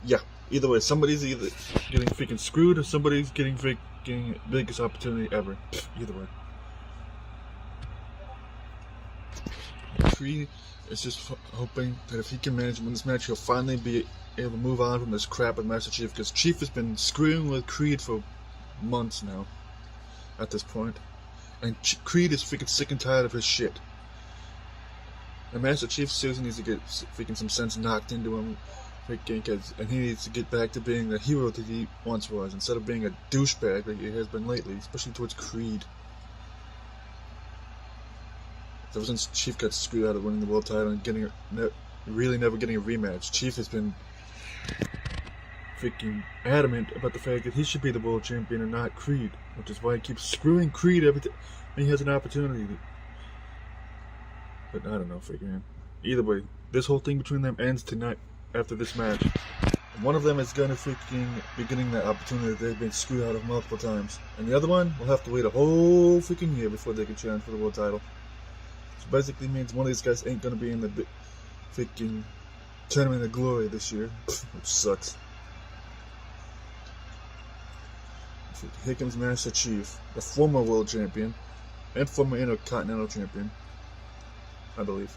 Yeah, either way, somebody's either getting freaking screwed or somebody's getting freaking biggest opportunity ever. Either way. Creed is just hoping that if he can manage to win this match, he'll finally be able to move on from this crap with Master Chief, because Chief has been screwing with Creed for months now at this point. And Creed is freaking sick and tired of his shit. And Master Chief seriously needs to get freaking some sense knocked into him, and he needs to get back to being the hero that he once was, instead of being a douchebag like he has been lately, especially towards Creed. Ever since Chief got screwed out of winning the world title and really never getting a rematch, Chief has been freaking adamant about the fact that he should be the world champion and not Creed, which is why he keeps screwing Creed every time he has an opportunity. But I don't know, freaking. Either way, this whole thing between them ends tonight after this match. And one of them is going to freaking be getting that opportunity that they've been screwed out of multiple times, and the other one will have to wait a whole freaking year before they can challenge for the world title. So basically means one of these guys ain't going to be in the freaking Tournament of Glory this year, which sucks. Here comes Master Chief, the former world champion and former Intercontinental champion, I believe.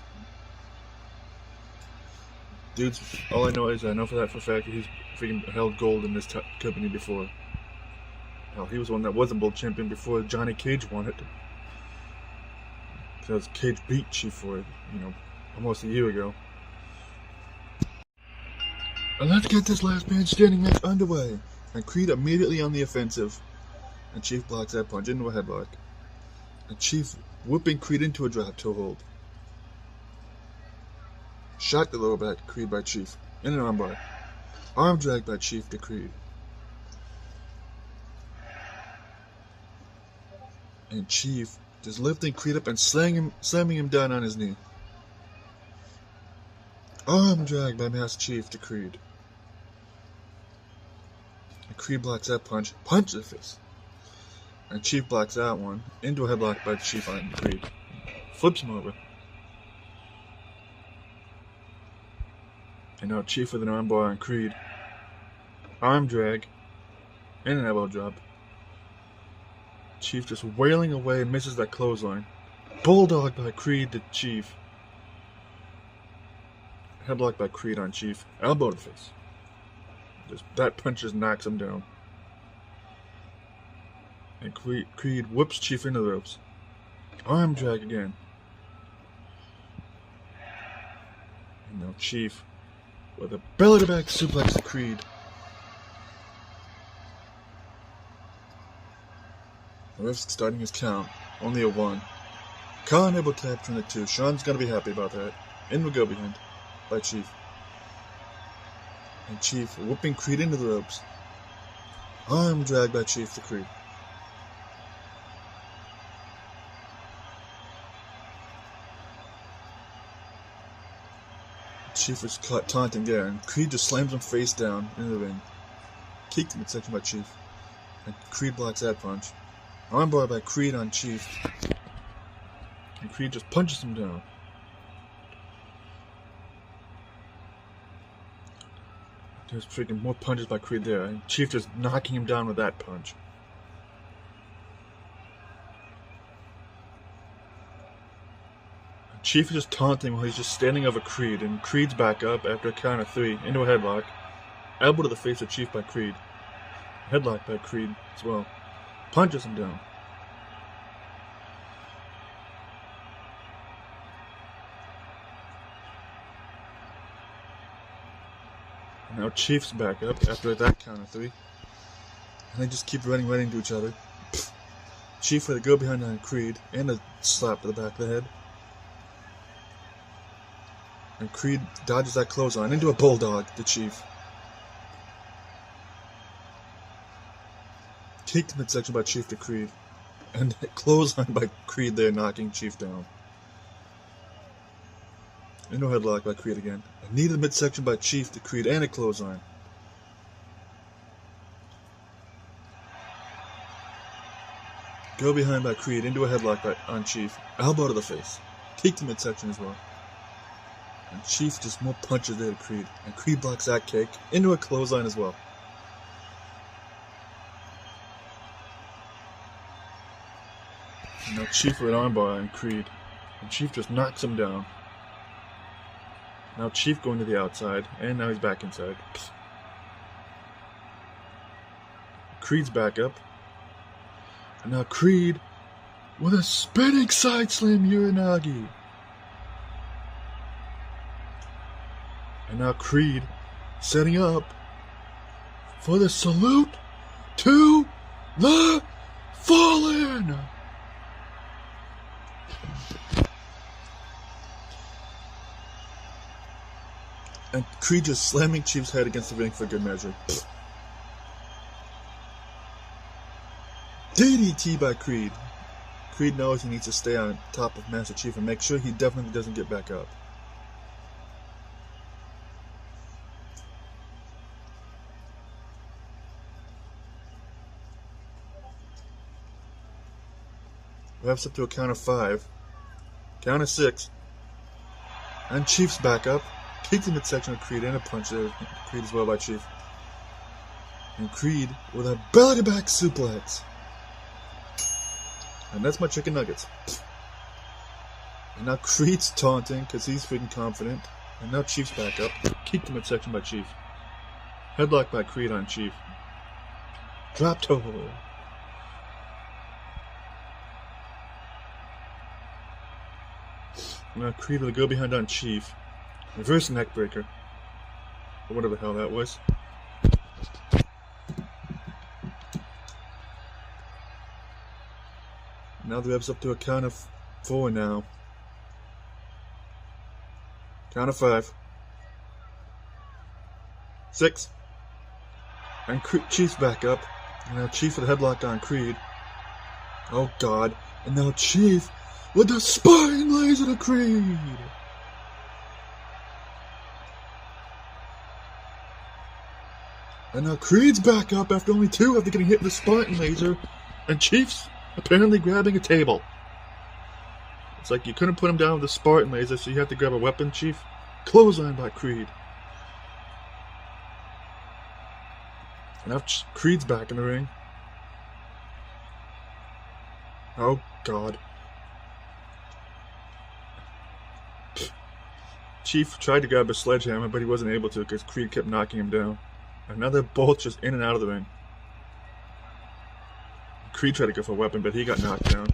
Dudes, all I know is I know for a fact that he's freaking held gold in this company before. Hell, he was one that was a world champion before Johnny Cage won it. Because Cage beat Chief for it, almost a year ago. And let's get this last man standing match underway. And Creed immediately on the offensive. And Chief blocks that punch into a headlock. And Chief whipping Creed into a drop toe hold. Shot the lower back Creed by Chief. In an armbar. Arm drag by Chief to Creed. And Chief just lifting Creed up and slamming him down on his knee. Arm drag by Master Chief to Creed. And Creed blocks that punch. Punch to the face. And Chief blocks that one. Into a headlock by Chief on Creed. Flips him over. And now Chief with an armbar on Creed. Arm drag. And an elbow drop. Chief just wailing away and misses that clothesline. Bulldog by Creed to Chief. Headlock by Creed on Chief. Elbow to face. That punch just knocks him down. And Creed whips Chief into the ropes. Arm drag again. And now Chief with a belly-to-back suplex to Creed. The ref's starting his count. Only a 1. Khan able to capture the 2. Sean's gonna be happy about that. In we go behind by Chief. And Chief whooping Creed into the ropes. Arm drag by Chief to Creed. Chief was caught taunting there, and Creed just slams him face down into the ring. Kick to midsection by Chief. And Creed blocks that punch. Armbar by Creed on Chief. And Creed just punches him down. There's freaking more punches by Creed there, and Chief just knocking him down with that punch. Chief is just taunting while he's just standing over Creed, and Creed's back up after a count of 3 into a headlock. Elbow to the face of Chief by Creed. Headlock by Creed as well. Punches him down. Now Chief's back up after that count of 3. And they just keep running right into each other. Chief with a go behind on Creed and a slap to the back of the head. And Creed dodges that clothesline into a bulldog to Chief. Kick to midsection by Chief to Creed. And clothesline by Creed there, knocking Chief down. Into a headlock by Creed again. A knee to the midsection by Chief to Creed and a clothesline. Go behind by Creed into a headlock on Chief. Elbow to the face. Kick to midsection as well. And Chief just more punches there to Creed. And Creed blocks that kick into a clothesline as well. And now Chief with an armbar on Creed. And Chief just knocks him down. Now Chief going to the outside. And now he's back inside. Creed's back up. And now Creed with a spinning side slam Uranagi. And now Creed setting up for the salute to the fallen. And Creed just slamming Chief's head against the ring for good measure. DDT by Creed. Creed knows he needs to stay on top of Master Chief and make sure he definitely doesn't get back up. Refs up to a count of 5. Count of 6. And Chief's back up. Kicked in midsection of Creed and a punch there. Creed as well by Chief. And Creed with a belly-to-back suplex. And that's my chicken nuggets. And now Creed's taunting because he's freaking confident. And now Chief's back up. Kicked in midsection by Chief. Headlock by Creed on Chief. Drop toe. Now Creed with a go behind on Chief. Reverse neck breaker. Or whatever the hell that was. Now the ref's up to a count of 4 now. Count of 5. 6. And Chief's back up. And now Chief with a headlock on Creed. Oh god. And now Chief with the spine laser to Creed. And now Creed's back up after only 2 after getting hit with the spine laser. And Chief's apparently grabbing a table. It's like you couldn't put him down with a Spartan laser, so you have to grab a weapon, Chief. Clothesline by Creed. And now Creed's back in the ring. Oh god. Chief tried to grab a sledgehammer, but he wasn't able to because Creed kept knocking him down. And now they're both just in and out of the ring. Creed tried to go for a weapon, but he got knocked down.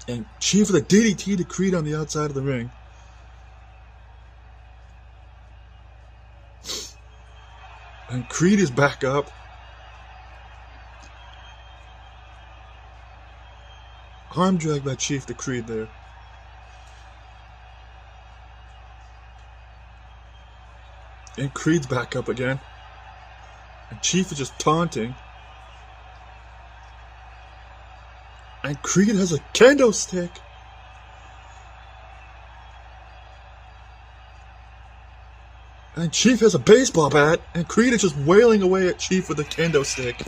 And Chief with a DDT to Creed on the outside of the ring. And Creed is back up. Arm drag by Chief to Creed there. And Creed's back up again. And Chief is just taunting. And Creed has a kendo stick. And Chief has a baseball bat. And Creed is just wailing away at Chief with a kendo stick.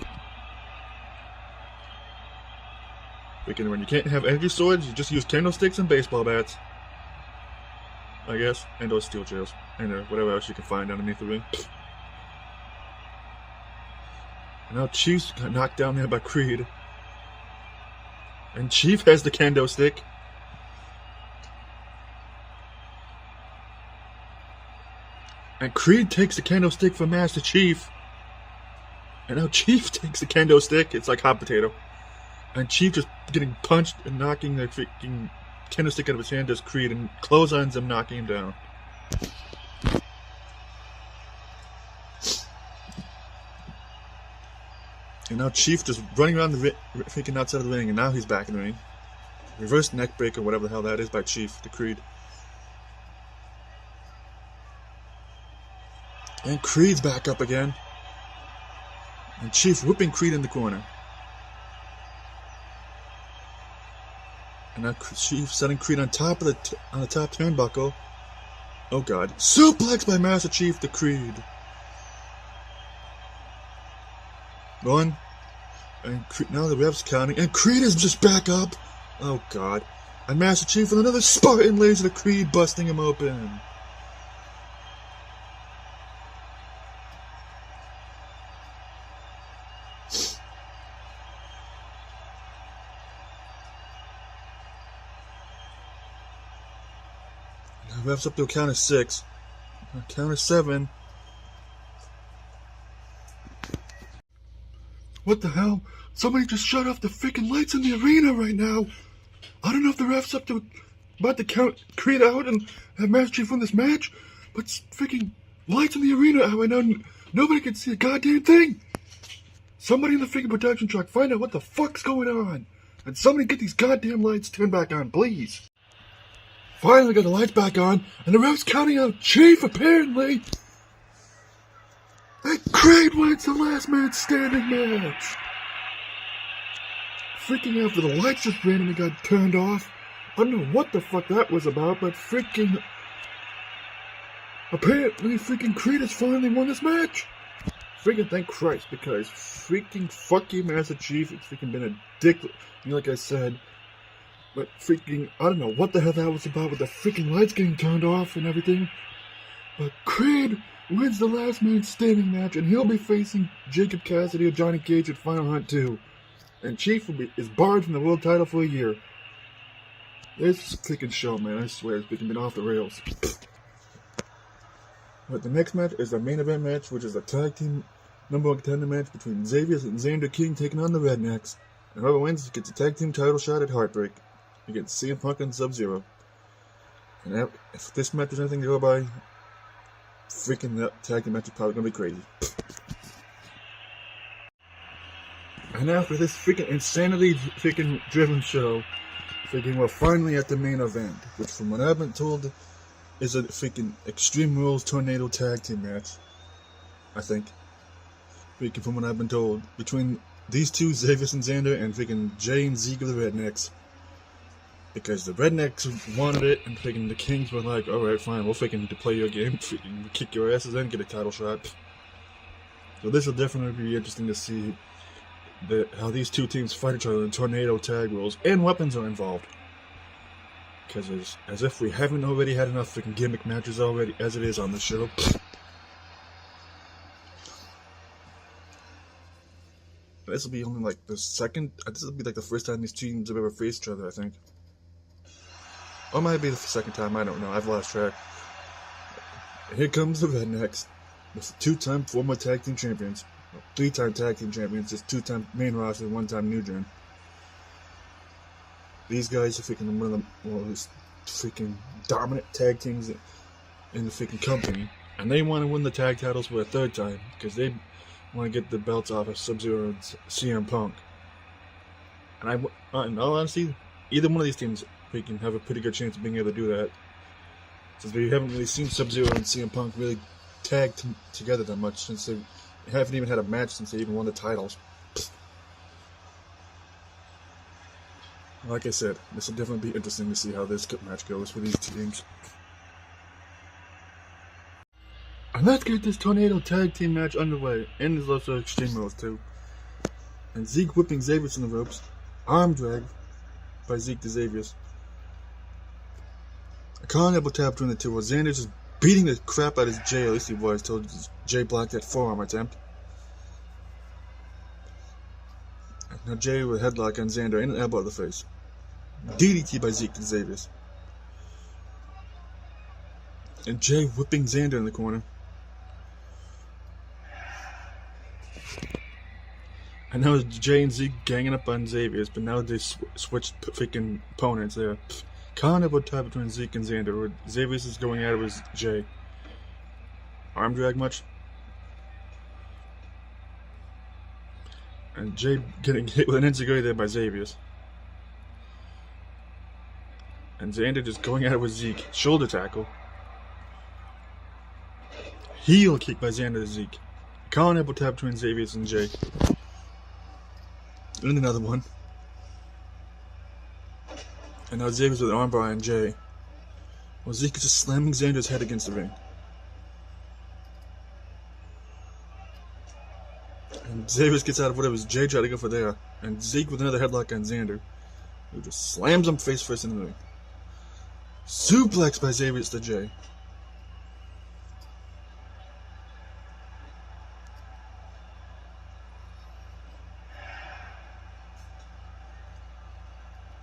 When you can't have energy swords, you just use kendo sticks and baseball bats. I guess. And those steel chairs. And whatever else you can find underneath the ring. And now Chief's got knocked down there by Creed. And Chief has the kendo stick. And Creed takes the kendo stick from Master Chief. And now Chief takes the kendo stick. It's like hot potato. And Chief just getting punched and knocking the freaking kendo stick out of his hand as Creed and clotheslines him, knocking him down. And now Chief just running around the freaking outside of the ring, and now he's back in the ring. Reverse neck breaker, whatever the hell that is, by Chief to Creed. And Creed's back up again. And Chief whipping Creed in the corner. And now Chief setting Creed on top of the top turnbuckle. Oh god. Suplex by Master Chief to Creed. One. And now the ref's counting. And Creed is just back up. Oh god. And Master Chief with another Spartan laser to Creed, busting him open. Ref's up to a count of 6. A count of 7. What the hell? Somebody just shut off the freaking lights in the arena right now. I don't know if the ref's about to count Creed out and have Master Chief win this match, but freaking lights in the arena right now. Nobody can see a goddamn thing. Somebody in the freaking production truck, find out what the fuck's going on. And somebody get these goddamn lights turned back on, please. Finally got the lights back on, and the ref's counting out Chief, apparently. And Creed wins the last man standing match. Freaking after the lights just randomly got turned off. I don't know what the fuck that was about, but freaking... apparently freaking Creed has finally won this match. Freaking thank Christ, because freaking fuck you, Master Chief. It's freaking been a dick, like I said. But freaking, I don't know what the hell that was about with the freaking lights getting turned off and everything. But Creed wins the last man standing match, and he'll be facing Jacob Cassidy or Johnny Cage at Final Hunt 2. And Chief is barred from the world title for a year. This freaking show, man, I swear, it's freaking been off the rails. But the next match is the main event match, which is the tag team #1 contender match between Xavier and Xander King taking on the Rednecks. And whoever wins gets a tag team title shot at Heartbreak against CM Punk and Sub-Zero. And if this match is anything to go by, freaking that tag team match is probably going to be crazy. And after this freaking insanity freaking driven show, freaking we're finally at the main event, which from what I've been told is a freaking Extreme Rules Tornado tag team match. I think. Freaking from what I've been told. Between these two, Xavier and Xander, and freaking Jay and Zeke of the Rednecks. Because the Rednecks wanted it, and freaking the Kings were like, alright, fine, we'll freaking play your game, freaking kick your asses in, get a title shot. So this will definitely be interesting to see how these two teams fight each other in tornado tag rules, and weapons are involved. Because as if we haven't already had enough freaking gimmick matches already, as it is on the show. This will be only like the second, this will be like the first time these teams have ever faced each other, I think. Or it might be the second time, I don't know. I've lost track. Here comes the Rednecks. With 2-time former tag team champions. 3-time tag team champions, just 2-time main roster, 1-time New Gen. These guys are freaking one of the most freaking dominant tag teams in the freaking company. And they want to win the tag titles for a 3rd time, because they want to get the belts off of Sub-Zero and CM Punk. And in all honesty, either one of these teams freaking have a pretty good chance of being able to do that. Since we haven't really seen Sub-Zero and CM Punk really tag together that much, since they haven't even had a match since they even won the titles. Like I said, this will definitely be interesting to see how this match goes for these teams. And let's get this Tornado Tag Team match underway. And there's also Extreme Rules too. And Zeke whipping Xavier in the ropes. Arm drag by Zeke to Xavier's. A collar elbow tap between the two, while Xander just beating the crap out of Jay. At least he was, till Jay blocked that forearm attempt. Now Jay with a headlock on Xander and an elbow to the face. DDT by Zeke to Xavier's. And Jay whipping Xander in the corner. And now it's Jay and Zeke ganging up on Xavier's, but now they switched freaking opponents there. Collar elbow tap between Zeke and Xander, where Xavier's is going at it with Jay. Arm drag much? And Jay getting hit with an enziguri there by Xavier's. And Xander just going at it with Zeke. Shoulder tackle. Heel kick by Xander to Zeke. Collar elbow tap between Xavier's and Jay. And another one. And now Xavier's with an armbar on Jay. While Zeke is just slamming Xander's head against the ring. And Xavier's gets out of whatever Jay tried to go for there. And Zeke with another headlock on Xander, who just slams him face first in the ring. Suplex by Xavier's to Jay.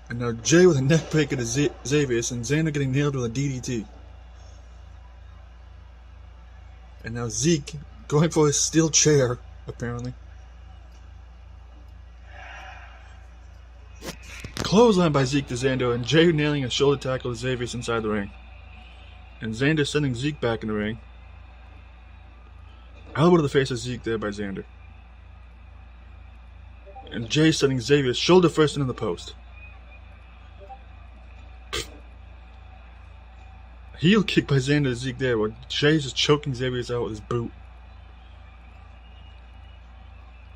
And now Jay with a neck breaker to Xavier's, and Xander getting nailed with a DDT. And now Zeke going for his steel chair, apparently. Clothesline by Zeke to Xander, and Jay nailing a shoulder tackle to Xavier's inside the ring. And Xander sending Zeke back in the ring. Elbow to the face of Zeke there by Xander. And Jay sending Xavier shoulder first into the post. Heel kick by Xander to Zeke there, where Jay's just choking Xavier's out with his boot.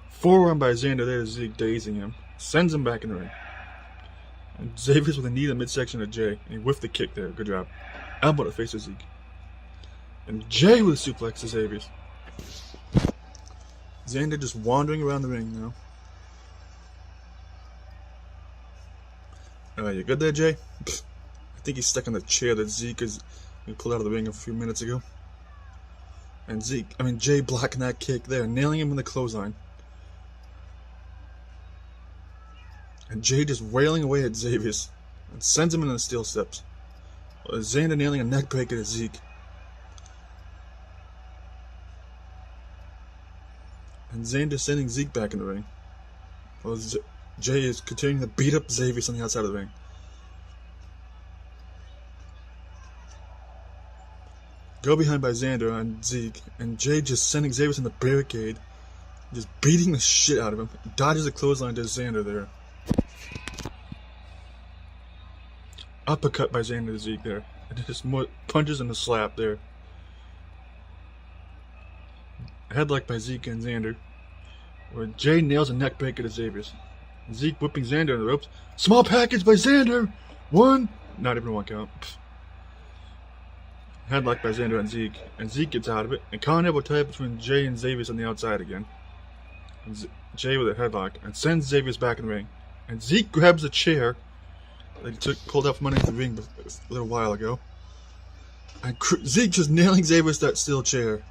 Forearm by Xander there to Zeke, dazing him. Sends him back in the ring. And Xavier's with a knee in the midsection of Jay, and he whiffed the kick there. Good job. Elbow to the face of Zeke. And Jay with a suplex to Xavier's. Xander just wandering around the ring now. You good there, Jay? I think he's stuck in the chair that Zeke is pulled out of the ring a few minutes ago. And Jay blocking that kick there, nailing him in the clothesline. And Jay just wailing away at Xavier's and sends him into the steel steps. Xander nailing a neck breaker to Zeke. And Xander sending Zeke back in the ring. While Jay is continuing to beat up Xavier on the outside of the ring. Go behind by Xander and Zeke, and Jay just sending Xavier in the barricade, just beating the shit out of him. Dodges a clothesline to Xander there. Uppercut by Xander to Zeke there. And just more punches and a slap there. Headlock by Zeke and Xander, where Jay nails a neck breaker to Xavier. Zeke whipping Xander in the ropes. Small package by Xander! One! Not even a 1 count. Headlock by Xander and Zeke gets out of it. And collar elbow tap between Jay and Xavier on the outside again. And Jay with a headlock and sends Xavier back in the ring. And Zeke grabs a chair that he pulled out from underneath the ring a little while ago. And Zeke just nailing Xavier that steel chair.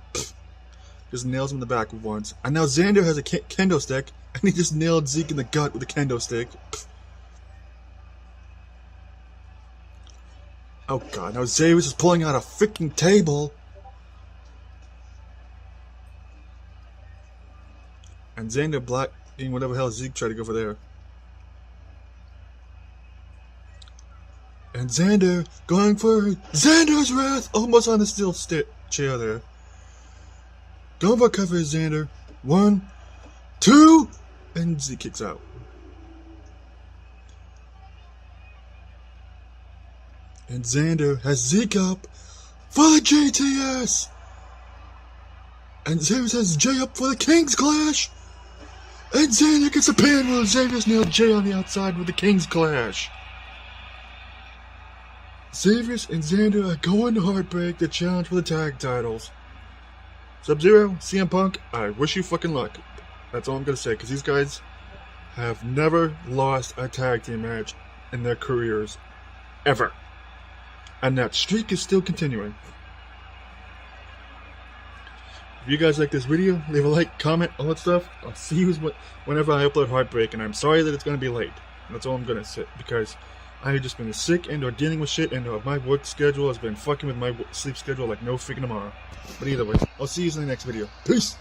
Just nails him in the back once. And now Xander has a kendo stick, and he just nailed Zeke in the gut with a kendo stick. Oh god, now Xavier is pulling out a freaking table. And Xander blocking whatever hell Zeke tried to go for there. And Xander going for Xander's Wrath, almost on the steel chair there. Going for cover Xander. 1, 2, and Zeke kicks out. And Xander has Zeke up for the JTS. And Xavier has Jay up for the King's Clash. And Xander gets a pin while Xavier's nailed Jay on the outside with the King's Clash. Xavier and Xander are going to Heartbreak to challenge for the tag titles. Sub-Zero, CM Punk, I wish you fucking luck. That's all I'm going to say, because these guys have never lost a tag team match in their careers. Ever. And that streak is still continuing. If you guys like this video, leave a like, comment, all that stuff. I'll see you whenever I upload Heartbreak, and I'm sorry that it's going to be late. That's all I'm going to say, because I've just been sick and or dealing with shit, and my work schedule has been fucking with my sleep schedule like no freaking tomorrow. But either way, I'll see you in the next video. Peace!